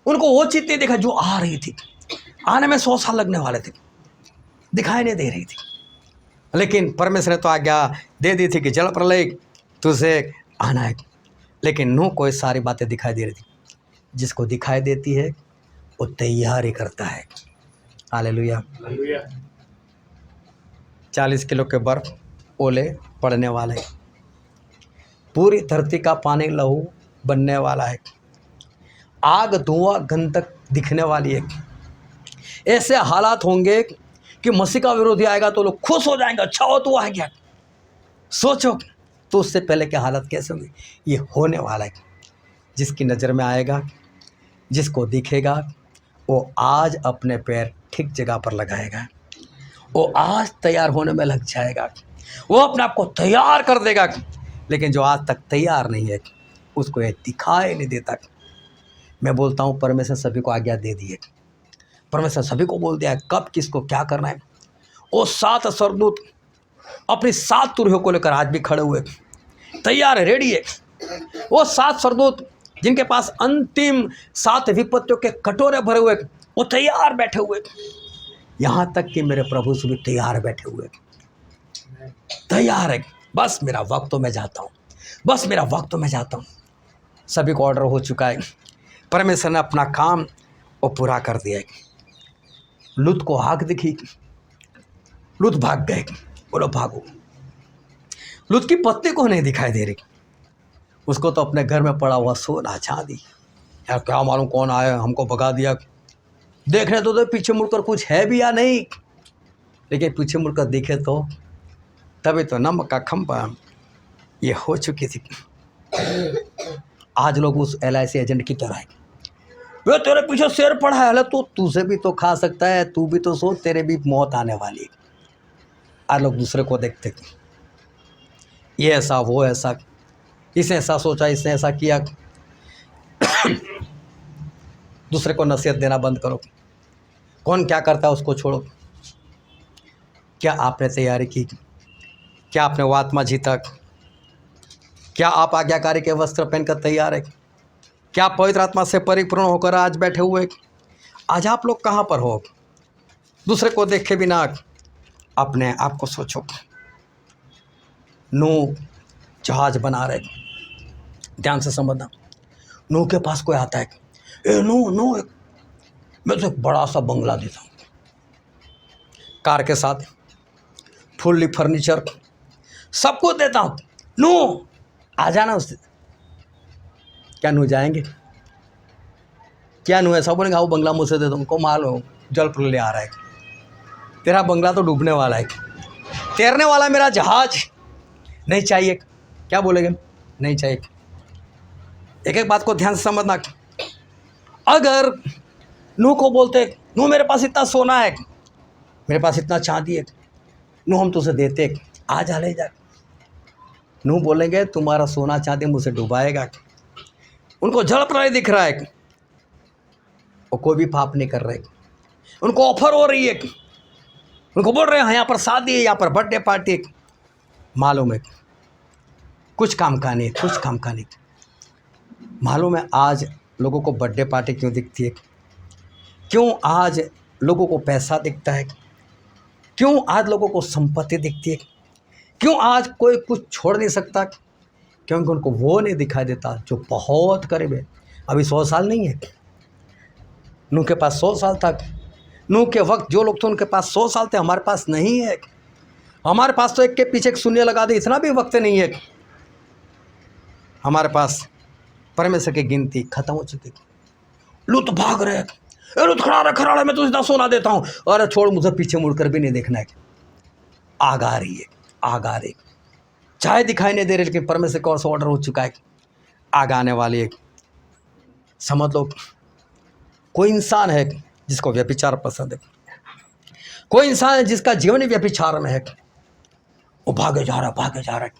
A: उनको वो चीज़ नहीं देखा जो आ रही थी, आने में 100 साल लगने वाले थे, दिखाई नहीं दे रही थी। लेकिन परमेश्वर ने तो आज्ञा दे दी थी कि जल प्रलय तुझे आना है, लेकिन नूह को ये सारी बातें दिखाई दे रही थी। जिसको दिखाई देती है वो तैयारी करता है। हालेलुया। 40 किलो के बर्फ ओले पड़ने वाले, पूरी धरती का पानी लहू बनने वाला है, आग धुआं गंधक दिखने वाली है। ऐसे हालात होंगे कि मसीह का विरोधी आएगा तो लोग खुश हो जाएंगे, अच्छा हो तो आ गया। सोचो तो उससे पहले के हालत कैसे होंगे। ये होने वाला है। जिसकी नज़र में आएगा, जिसको दिखेगा, वो आज अपने पैर ठीक जगह पर लगाएगा, वो आज तैयार होने में लग जाएगा, वो अपने आप को तैयार कर देगा। लेकिन जो आज तक तैयार नहीं है उसको ये दिखाई नहीं देता। मैं बोलता हूँ परमेश्वर सभी को आज्ञा दे दी है, परमेश्वर सभी को बोल दिया है कब किसको क्या करना है। वो 7 स्वर्गदूत अपनी 7 तुरहियों को लेकर आज भी खड़े हुए, तैयार है, रेडी है। वो 7 स्वर्गदूत जिनके पास अंतिम 7 विपत्तियों के कटोरे भरे हुए, वो तैयार बैठे हुए। यहाँ तक कि मेरे प्रभु से भी तैयार बैठे हुए, तैयार है। बस मेरा वक्त तो मैं जाता हूँ, बस मेरा वक्त तो मैं जाता हूँ। सभी को ऑर्डर हो चुका है, परमेश्वर ने अपना काम वो पूरा कर दिया है। लूत को आग दिखी, लूत भाग गए, बोलो भागो। लूत की पत्नी को नहीं दिखाई दे रही, उसको तो अपने घर में पड़ा हुआ सोना चांदी, यार क्या मालूम कौन आया हमको भगा दिया। देखने तो पीछे मुड़कर कुछ है भी या नहीं, लेकिन पीछे मुड़कर देखे तो तभी तो नमक का खंभा ये हो चुकी थी। आज लोग उस LIC एजेंट की तरह है, वे तेरे पीछे शेर पड़ा है, तो तुझे भी तो खा सकता है, तू भी तो सोच, तेरे भी मौत आने वाली है। आज लोग दूसरे को देखते, ये ऐसा वो ऐसा, इसने ऐसा सोचा, इसने ऐसा किया। दूसरे को नसीहत देना बंद करो, कौन क्या करता है उसको छोड़ो। क्या आपने तैयारी की? क्या आपने वो आत्मा जीता? क्या आप आज्ञाकारी के वस्त्र पहनकर तैयार है? क्या पवित्र आत्मा से परिपूर्ण होकर आज बैठे हुए? आज आप लोग कहाँ पर हो? दूसरे को देखे बिना अपने आप को सोचो। नूह जहाज बना रहे, ध्यान से समझना। नूह के पास कोई आता है, ए नूह मैं तो एक बड़ा सा बंगला देता हूँ, कार के साथ फुल्ली फर्नीचर सब कुछ देता हूँ, नूह आ जाना उससे। क्या नूह जाएंगे? क्या नूह ऐसा बोलेंगे, आओ बंगला मुझसे दे दो, उनको मालूम जल प्रलय आ रहा है। तेरा बंगला तो डूबने वाला है, तैरने वाला मेरा जहाज नहीं चाहिए। क्या बोलेंगे? नहीं चाहिए। एक एक बात को ध्यान से समझना। अगर नूह को बोलते, नूह मेरे पास इतना सोना है, मेरे पास इतना चांदी है, नूह हम तुझे देते, आ जा ले जा। नूह बोलेंगे तुम्हारा सोना चांदी मुझे डुबाएगा। उनको जल प्रलय दिख रहा है, वो कोई भी पाप नहीं कर रहे। उनको ऑफर हो रही है, उनको बोल रहे हैं यहाँ पर शादी है, यहाँ पर बर्थडे पार्टी है। मालूम है कुछ काम का नहीं, कुछ काम का नहीं। मालूम है आज लोगों को बर्थडे पार्टी क्यों दिखती है? क्यों आज लोगों को पैसा दिखता है? क्यों आज लोगों को संपत्ति दिखती है? क्यों आज कोई कुछ छोड़ नहीं सकता? क्योंकि उनको वो नहीं दिखाई देता जो बहुत करीब है। अभी 100 साल नहीं है, नूह के पास 100 साल तक। नूह के वक्त जो लोग थे उनके पास 100 साल थे, हमारे पास नहीं है। हमारे पास तो एक के पीछे एक शून्य लगा दे, इतना भी वक्त नहीं है। हमारे पास परमेश्वर की गिनती खत्म हो चुकी। लूत भाग रहे, लूत खड़ा रहा, मैं तुझे इतना सोना देता हूँ, अरे छोड़, मुझे पीछे मुड़कर भी नहीं देखना है। आग आ रही है, आग आ रही, चाहे दिखाई नहीं दे रही, लेकिन परमेश्वर की ओर से ऑर्डर हो चुका है, आग आने वाली है। समझ लो, कोई इंसान है जिसको व्यभिचार पसंद है, कोई इंसान है जिसका जीवन व्यभिचार में है, वो भागे जा रहा है,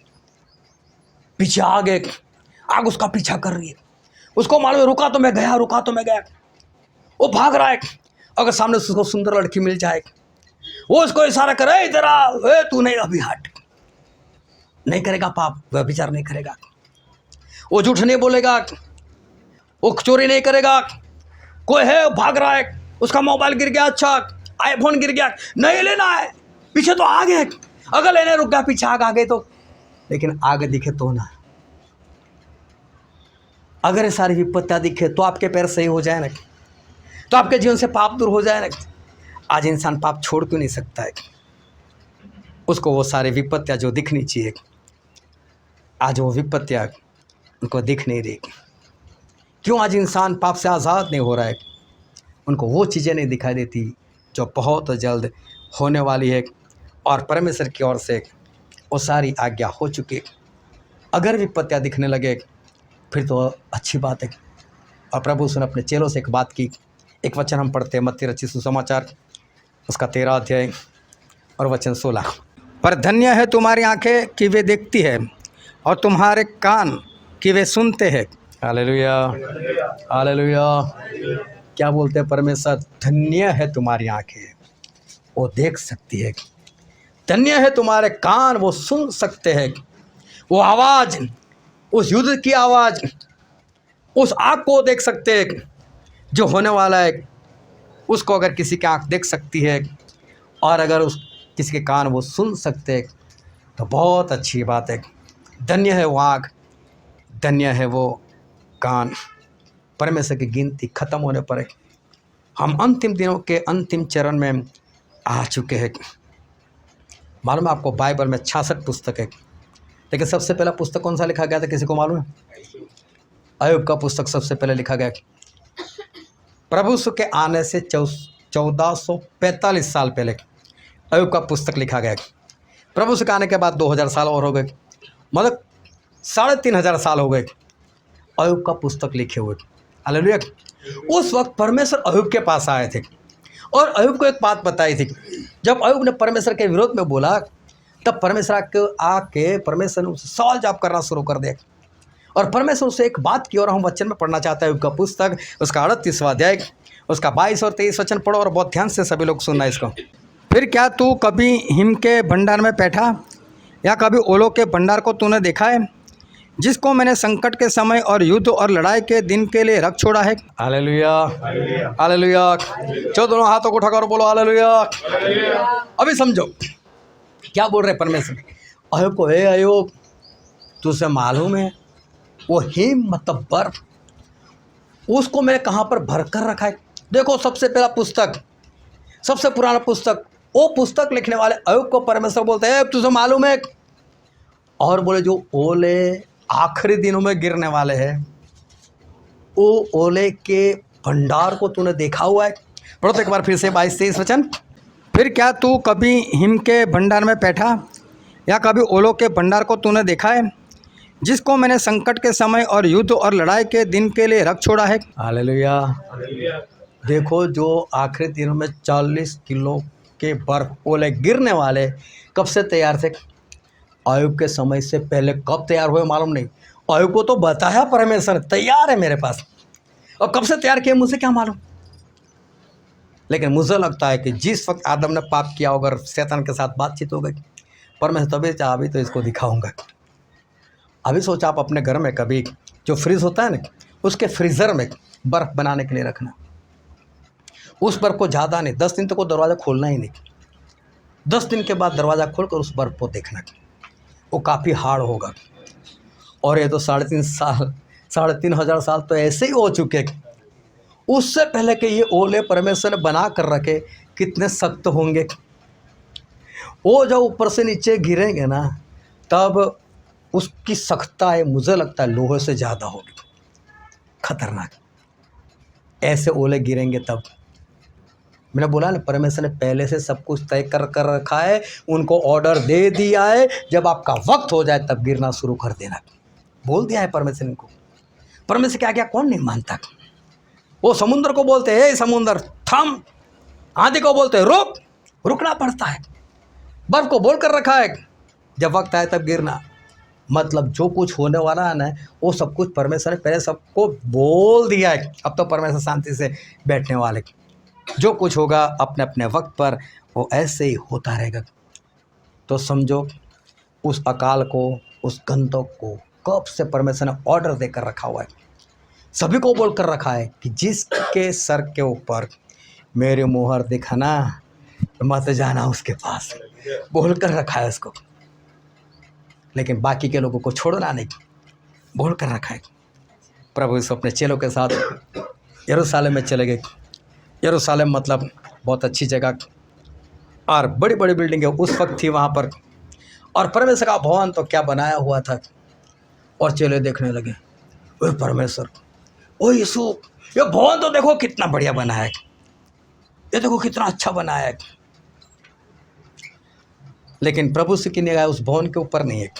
A: पीछे आग उसका पीछा कर रही है। उसको मालूम है रुका तो मैं गया, वो भाग रहा है। अगर सामने उसको सुंदर लड़की मिल जाए, वो उसको इशारा करे, इधर आ, तू नहीं, अभी हट। नहीं करेगा पाप, व्यभिचार नहीं करेगा, वो झूठ नहीं बोलेगा, वो चोरी नहीं करेगा। कोई है भाग रहा है, उसका मोबाइल गिर गया, अच्छा आईफोन गिर गया, नहीं लेना है, पीछे तो आग है। अगर लेने रुक गया, पीछे आग आ गई तो, लेकिन आग दिखे तो ना। अगर ये सारी विपत्तियां दिखे तो आपके पैर सही हो जाए ना, तो आपके जीवन से पाप दूर हो जाए ना। आज इंसान पाप छोड़ क्यों नहीं सकता है? उसको वो सारी विपत्तियां जो दिखनी चाहिए, आज वो विपत्तियां उनको दिख नहीं रही। क्यों आज इंसान पाप से आज़ाद नहीं हो रहा है? उनको वो चीज़ें नहीं दिखाई देती जो बहुत जल्द होने वाली है, और परमेश्वर की ओर से वो सारी आज्ञा हो चुकी है। अगर विपत्तियां दिखने लगे फिर तो अच्छी बात है। और प्रभु उसने अपने चेलों से एक बात की। एक वचन हम पढ़ते हैं, मत्ती रचित सुसमाचार उसका 13 अध्याय और वचन 16। पर धन्य है तुम्हारी आंखें कि वे देखती है, और तुम्हारे कान कि वे सुनते हैं। Hallelujah, hallelujah. क्या बोलते हैं परमेश्वर? धन्य है तुम्हारी आंखें, वो देख सकती है। धन्य है तुम्हारे कान, वो सुन सकते हैं। वो आवाज़, उस युद्ध की आवाज़, उस आग को देख सकते हैं जो होने वाला है। उसको अगर किसी की आँख देख सकती है और अगर उस किसी के कान वो सुन सकते हैं तो बहुत अच्छी बात है। धन्य है वो आँख, धन्य है वो कान। परमेश्वर की गिनती खत्म होने पर हम अंतिम दिनों के अंतिम चरण में आ चुके हैं। मालूम है आपको, बाइबल में 66 पुस्तक है, लेकिन सबसे पहला पुस्तक कौन सा लिखा गया था? किसी को मालूम है? अय्यूब का पुस्तक सबसे पहले लिखा गया। प्रभु यीशु के आने से 1445 साल पहले अय्यूब का पुस्तक लिखा गया। प्रभु यीशु के आने के बाद 2000 साल और हो गए, मतलब 3500 साल हो गए अय्यूब का पुस्तक लिखे हुए। हालेलुया। उस वक्त परमेश्वर अय्यूब के पास आए थे और अय्यूब को एक बात बताई थी। जब अय्यूब ने परमेश्वर के विरोध में बोला, तब परमेश्वर आके परमेश्वर ने उससे सवाल जवाब करना शुरू कर दिया। और परमेश्वर उससे एक बात की, और हम वचन में पढ़ना चाहते हैं अय्यूब का पुस्तक उसका 38वां अध्याय उसका 22 और 23 वचन पढ़ो, और बहुत ध्यान से सभी लोग सुनना इसको। फिर क्या तू कभी हिम के भंडार में बैठा, या कभी ओलों के भंडार को तूने देखा है, जिसको मैंने संकट के समय और युद्ध और लड़ाई के दिन के लिए रख छोड़ा है? Hallelujah, hallelujah. चलो दोनों हाथों को उठाकर बोलो हालेलुया। अभी समझो क्या बोल रहे परमेश्वर अय्यूब को। हे अय्यूब, तुझे मालूम है वो हिम मतलब बर्फ, उसको मैंने कहाँ पर भर कर रखा है? देखो, सबसे पहला पुस्तक, सबसे पुराना पुस्तक, वो पुस्तक लिखने वाले अय्यूब को परमेश्वर बोलते हैं तुझे मालूम है? और बोले जो ओले आखिरी दिनों में गिरने वाले हैं, वो ओले के भंडार को तूने देखा हुआ है? पढ़ो तो एक बार फिर से 22-23 वचन। फिर क्या तू कभी हिम के भंडार में बैठा या कभी ओलों के भंडार को तूने देखा है, जिसको मैंने संकट के समय और युद्ध और लड़ाई के दिन के लिए रख छोड़ा है। हालेलुया। देखो जो आखिरी दिनों में 40 किलो के बर्फ ओले गिरने वाले कब से तैयार थे? आयुब के समय से पहले कब तैयार हुए मालूम नहीं। आयुब को तो बताया परमेश्वर तैयार है मेरे पास, और कब से तैयार किए मुझे क्या मालूम। लेकिन मुझे लगता है कि जिस वक्त आदम ने पाप किया अगर शैतान के साथ बातचीत हो गई, परमेश्वर तभी चाहा अभी तो इसको दिखाऊंगा। अभी सोचा आप अपने घर में कभी जो फ्रिज होता है ना, उसके फ्रीज़र में बर्फ़ बनाने के लिए रखना। उस बर्फ़ को ज़्यादा नहीं, 10 दिन तक वो दरवाज़ा खोलना ही नहीं। 10 दिन के बाद दरवाज़ा खोलकर उस बर्फ़ को देखना, वो काफ़ी हार्ड होगा। और ये तो 3,500 साल तो ऐसे ही हो चुके। उससे पहले कि ये ओले परमेश्वर ने बना कर रखे कितने सख्त होंगे। वो जब ऊपर से नीचे गिरेंगे ना, तब उसकी सख्ताई मुझे लगता है लोहे से ज़्यादा होगी, खतरनाक। ऐसे ओले गिरेंगे तब। मैंने बोला ना, परमेश्वर ने पहले से सब कुछ तय कर रखा है, उनको ऑर्डर दे दिया है, जब आपका वक्त हो जाए तब गिरना शुरू कर देना। बोल दिया है परमेश्वर ने इनको। परमेश्वर क्या क्या कौन नहीं मानता। वो समुद्र को बोलते हैं समुद्र थम, आंधी को बोलते हैं रुक, रुकना पड़ता है। बर्फ को बोल कर रखा है, जब वक्त आए तब गिरना। मतलब जो कुछ होने वाला है ना, वो सब कुछ परमेश्वर ने पहले सबको बोल दिया है। अब तो परमेश्वर शांति से बैठने वाले, जो कुछ होगा अपने अपने वक्त पर वो ऐसे ही होता रहेगा। तो समझो उस अकाल को, उस गंधक को कब से परमेश्वर ने ऑर्डर देकर रखा हुआ है। सभी को बोल कर रखा है कि जिसके सर के ऊपर मेरी मोहर दिखाना मत जाना उसके पास, बोल कर रखा है उसको। लेकिन बाकी के लोगों को छोड़ना नहीं, बोल कर रखा है। प्रभु यीशु अपने चेलों के साथ यरूशलेम में चले गए। यरूशलेम मतलब बहुत अच्छी जगह और बड़ी बड़ी बिल्डिंगें उस वक्त थी वहाँ पर, और परमेश्वर का भवन तो क्या बनाया हुआ था। और चेले देखने लगे, ओए परमेश्वर, ओ यीशु, ये भवन तो देखो कितना बढ़िया बनाया है, ये देखो कितना अच्छा बनाया है। लेकिन प्रभु से की निगाह उस भवन के ऊपर नहीं है।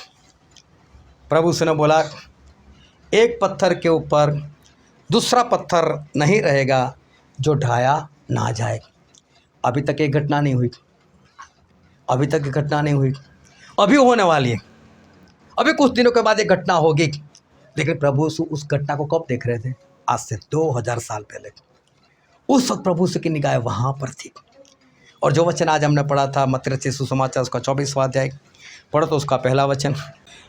A: प्रभु से ने बोला, एक पत्थर के ऊपर दूसरा पत्थर नहीं रहेगा जो ढाया ना जाए। अभी तक ये घटना नहीं हुई, अभी तक ये घटना नहीं हुई, अभी होने वाली है। अभी कुछ दिनों के बाद ये घटना होगी। लेकिन प्रभु उस घटना को कब देख रहे थे? आज से 2000 साल पहले। उस वक्त प्रभु की निगाह वहाँ पर थी। और जो वचन आज हमने पढ़ा था मत्ती रचित सुसमाचार उसका 24वां अध्याय, पढ़ो तो उसका पहला वचन।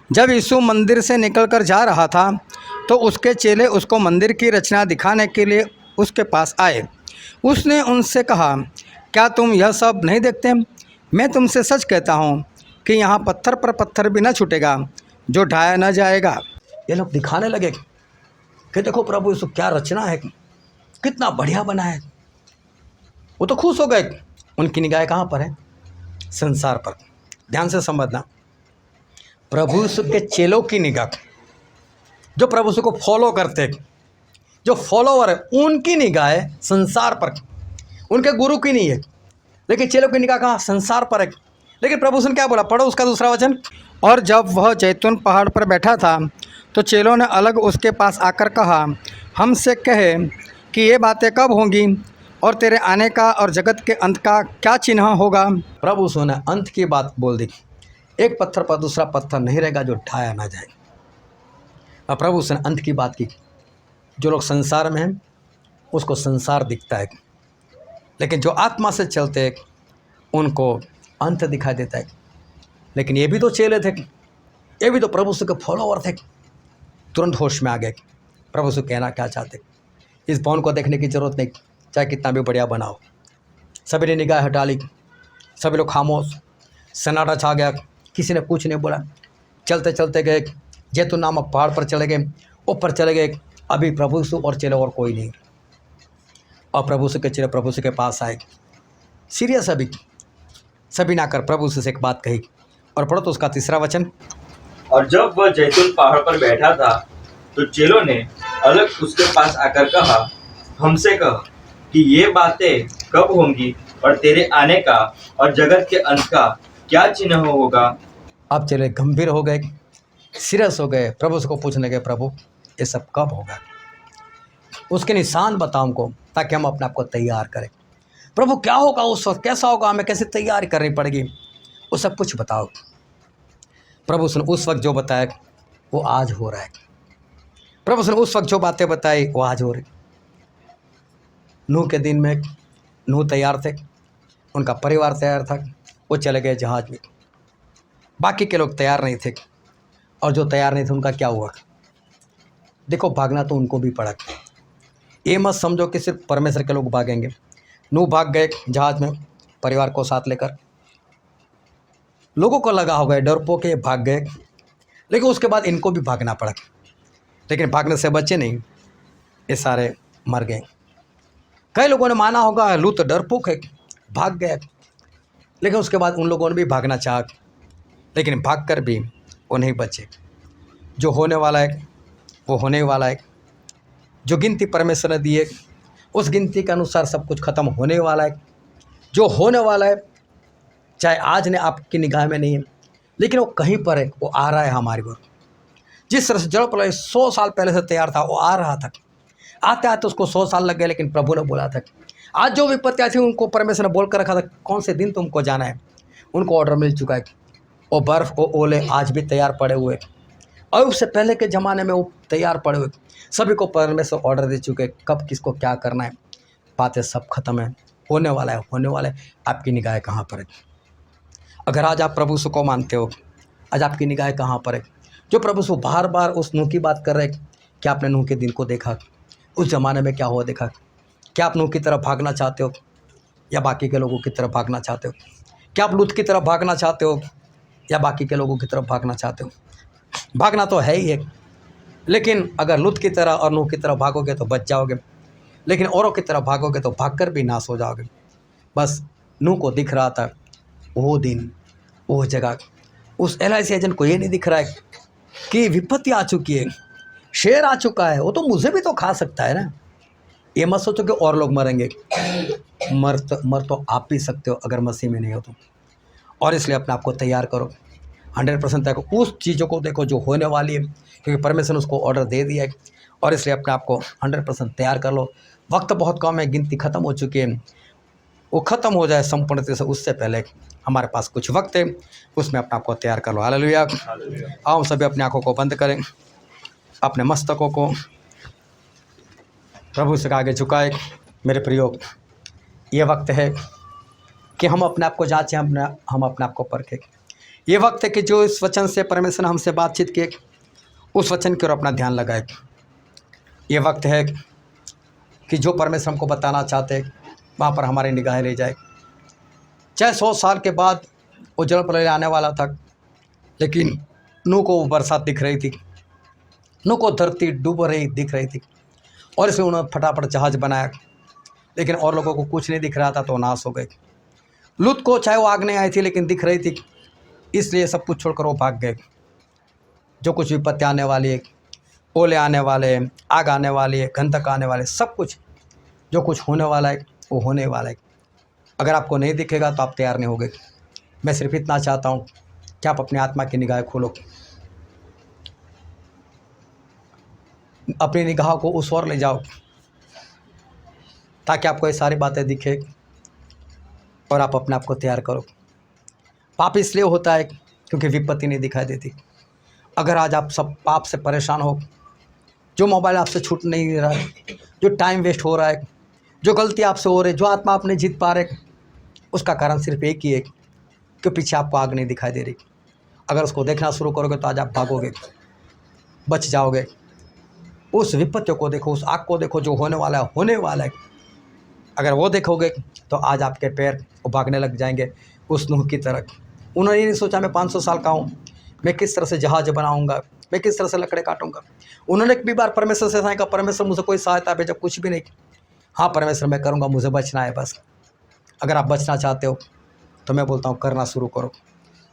A: जब यीशु मंदिर से निकलकर जा रहा था तो उसके चेले उसको मंदिर की रचना दिखाने के लिए उसके पास आए। उसने उनसे कहा, क्या तुम यह सब नहीं देखते? मैं तुमसे सच कहता हूँ कि यहाँ पत्थर पर पत्थर भी न छूटेगा जो ढाया न जाएगा। ये लोग दिखाने लगे कि देखो प्रभु यीशु क्या रचना है, कितना बढ़िया बना है। वो तो खुश हो गए। उनकी निगाह कहाँ पर है? संसार पर। ध्यान से समझना, प्रभु यीशु के चेलों की निगाह, जो प्रभु यीशु को फॉलो करते, जो फॉलोवर है, उनकी निगाह है संसार पर, उनके गुरु की नहीं है। लेकिन चेलों की निगाह कहाँ? संसार पर है। लेकिन प्रभु यीशु ने क्या बोला? पढ़ो उसका दूसरा वचन। और जब वह जैतून पहाड़ पर बैठा था तो चेलों ने अलग उसके पास आकर कहा, हमसे कहे कि ये बातें कब होंगी और तेरे आने का और जगत के अंत का क्या चिन्ह होगा? प्रभु यीशु ने अंत की बात बोल दी। एक पत्थर पर दूसरा पत्थर नहीं रहेगा जो ढाया ना जाए। और प्रभु यीशु ने अंत की बात की। जो लोग संसार में हैं उसको संसार दिखता है, लेकिन जो आत्मा से चलते हैं उनको अंत दिखाई देता है। लेकिन ये भी तो चेले थे, ये भी तो प्रभु यीशु के फॉलोवर थे। तुरंत होश में आ गए प्रभु यीशु कहना क्या चाहते। इस भवन को देखने की ज़रूरत नहीं, चाहे कितना भी बढ़िया बनाओ। सभी ने निगाह हटा ली, सभी लोग खामोश, सन्नाटा छा गया, किसी ने कुछ नहीं बोला। चलते चलते गए, जैतून नामक पहाड़ पर चले गए, ऊपर चले गए। अभी प्रभु यीशु और चेले और कोई नहीं। और प्रभु यीशु के चेले प्रभु यीशु के पास आए, सीरियस सभी ना कर प्रभु यीशु से एक बात कही। और पढ़ो तो उसका तीसरा वचन।
B: और जब वह जैतून पहाड़ पर बैठा था तो चेलों ने अलग उसके पास आकर कहा, हमसे कह कि ये बातें कब होंगी और तेरे आने का और जगत के अंत का क्या चिन्ह होगा?
A: अब चले गंभीर हो गए, सीरियस हो गए, प्रभु से को पूछने गए, प्रभु ये सब कब होगा, उसके निशान बताओ हमको ताकि हम अपने आप को तैयार करें। प्रभु क्या होगा उस वक्त, कैसा होगा, हमें कैसे तैयारी करनी पड़ेगी, वो सब कुछ बताओ। प्रभु ने उस वक्त जो बताया वो आज हो रहा है। प्रभु ने उस वक्त जो बातें बताई वो आज हो रही। नूह के दिन में नूह तैयार थे, उनका परिवार तैयार था, वो चले गए जहाज में। बाकी के लोग तैयार नहीं थे, और जो तैयार नहीं थे उनका क्या हुआ? देखो भागना तो उनको भी पड़ा। ये मत समझो कि सिर्फ परमेश्वर के लोग भागेंगे। नूह भाग गए जहाज में परिवार को साथ लेकर। लोगों को लगा होगा डरपोक के भाग गए, लेकिन उसके बाद इनको भी भागना पड़ा। लेकिन भागने से बचे नहीं, ये सारे मर गए। कई लोगों ने माना होगा लूत डरपोक है, भाग गया, लेकिन उसके बाद उन लोगों ने भी भागना चाहा, लेकिन भागकर भी वो नहीं बचे। जो होने वाला है वो होने वाला है। जो गिनती परमेश्वर ने दी है उस गिनती के अनुसार सब कुछ खत्म होने वाला है। जो होने वाला है चाहे आज ने आपकी निगाह में नहीं है, लेकिन वो कहीं पर है, वो आ रहा है हमारी ओर। जिस तरह से जल प्रलय 100 साल पहले से तैयार था, वो आ रहा था। आते आते उसको 100 साल लग गए, लेकिन प्रभु ने बोला था आज जो विपत्तियाँ थी उनको परमेश्वर ने बोल कर रखा था कौन से दिन तुमको जाना है, उनको ऑर्डर मिल चुका है। वो बर्फ़ वो ओले आज भी तैयार पड़े हुए, और उससे पहले के ज़माने में वो तैयार पड़े हुए, सभी को परमेश्वर ऑर्डर दे चुके कब किसको क्या करना है। बातें सब खत्म है, होने वाला है, होने वाला है। आपकी निगाहें कहाँ पर है? अगर आज आप प्रभु को मानते हो, आज आपकी निगाहें कहाँ पर है? जो प्रभु से बार बार उस नूह की बात कर रहे हैं, क्या आपने नूह के दिन को देखा? उस ज़माने में क्या हुआ देखा? क्या आप नूह की तरफ भागना चाहते हो या बाकी के लोगों की तरफ भागना चाहते हो? क्या आप लूत की तरफ भागना चाहते हो या बाकी के लोगों की तरफ भागना चाहते हो? भागना तो है ही है, लेकिन अगर लूत की तरह और नूह की तरफ भागोगे तो बच जाओगे, लेकिन औरों की तरफ भागोगे तो भागकर भी नाश हो जाओगे। बस नूह को दिख रहा था वो दिन, वो जगह। उस LIC एजेंट को ये नहीं दिख रहा है कि विपत्ति आ चुकी है, शेर आ चुका है, वो तो मुझे भी तो खा सकता है ना। ये मत सोचो कि और लोग मरेंगे, मर तो आप भी सकते हो अगर मसीह में नहीं हो तो। और इसलिए अपने आप को तैयार करो, 100% तक उस चीज़ों को देखो जो होने वाली है, क्योंकि परमेश्वर ने उसको ऑर्डर दे दिया है। और इसलिए अपने आप को 100% तैयार कर लो। वक्त बहुत कम है, गिनती ख़त्म हो चुकी है, वो ख़त्म हो जाए संपूर्णता से उससे पहले हमारे पास कुछ वक्त है, उसमें अपने आप को तैयार कर लो। हालेलुया। आओ हम सभी अपनी आँखों को बंद करें, अपने मस्तकों को प्रभु से आगे झुकाए। मेरे प्रियो, ये वक्त है कि हम अपने आप को जांचें, हम अपने आप को परखें। ये वक्त है कि जो इस वचन से परमेश्वर ने हमसे बातचीत की उस वचन की ओर अपना ध्यान लगाए। ये वक्त है कि जो परमेश्वर हमको बताना चाहते हैं वहाँ पर हमारी निगाहें ले जाए। चाहे 100 साल के बाद वो जल प्रलय आने वाला था, लेकिन नूह को बरसात दिख रही थी, नूह को धरती डूब रही दिख रही थी, और इसलिए उन्होंने फटाफट जहाज बनाया, लेकिन और लोगों को कुछ नहीं दिख रहा था तो नाश हो गए। लूत को चाहे वो आग नहीं आई थी लेकिन दिख रही थी, इसलिए सब कुछ छोड़कर वो भाग गए। जो कुछ विपत्ति आने वाली है, ओले आने वाले हैं, आग आने वाली है, गंधक आने वाले, सब कुछ जो कुछ होने वाला है वो होने वाला है। अगर आपको नहीं दिखेगा तो आप तैयार नहीं होगे। मैं सिर्फ इतना चाहता हूँ कि आप अपनी आत्मा की निगाह खोलो, अपनी निगाह को उस ओर ले जाओ ताकि आपको ये सारी बातें दिखे और आप अपने आप को तैयार करो। पाप इसलिए होता है क्योंकि विपत्ति नहीं दिखाई देती। अगर आज आप सब पाप से परेशान हो, जो मोबाइल आपसे छूट नहीं रहा है, जो टाइम वेस्ट हो रहा है, जो गलती आपसे हो रही है, जो आत्मा आप नहीं जीत पा रहे, उसका कारण सिर्फ एक ही है कि पीछे आपको आग नहीं दिखाई दे रही। अगर उसको देखना शुरू करोगे तो आज आप भागोगे, बच जाओगे। उस विपत्तियों को देखो, उस आग को देखो जो होने वाला है, होने वाला है। अगर वो देखोगे तो आज आपके पैर वो भागने लग जाएंगे उस नूह की तरह। उन्होंने ये नहीं सोचा मैं 500 साल का हूँ, मैं किस तरह से जहाज बनाऊँगा, मैं किस तरह से लकड़े काटूँगा। उन्होंने एक भी बार परमेश्वर से कहा परमेश्वर मुझे कोई सहायता भेजा, कुछ भी नहीं। हाँ परमेश्वर मैं करूँगा, मुझे बचना है बस। अगर आप बचना चाहते हो तो मैं बोलता हूँ करना शुरू करो।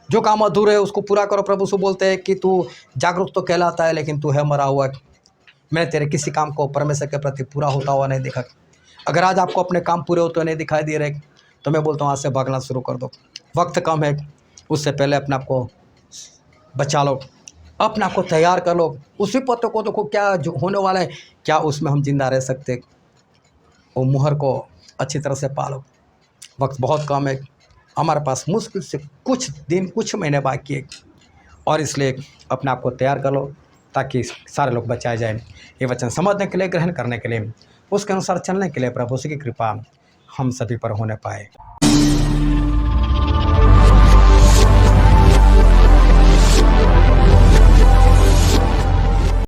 A: जो काम अधूरे है उसको पूरा करो। प्रभु से बोलते हैं कि तू जागरूक तो कहलाता है लेकिन तू है मरा हुआ है। मैंने तेरे किसी काम को परमेश्वर के प्रति पूरा होता हुआ नहीं देखा। अगर आज आपको अपने काम पूरे होते नहीं दिखाई दे रहे तो मैं बोलता हूँ आज से भागना शुरू कर दो। वक्त कम है, उससे पहले अपने आप को बचा लो, अपने आप को तैयार कर लो। उसी पत्ते को देखो क्या जो होने वाला है, क्या उसमें हम जिंदा रह सकते, वो मुहर को अच्छी तरह से पालो। वक्त बहुत कम है, हमारे पास मुश्किल से कुछ दिन कुछ महीने बाकी है, और इसलिए अपने आप को तैयार कर लो ताकि सारे लोग बचाए जाएं। ये वचन समझने के लिए, ग्रहण करने के लिए, उसके अनुसार चलने के लिए प्रभु की कृपा हम सभी पर होने पाए।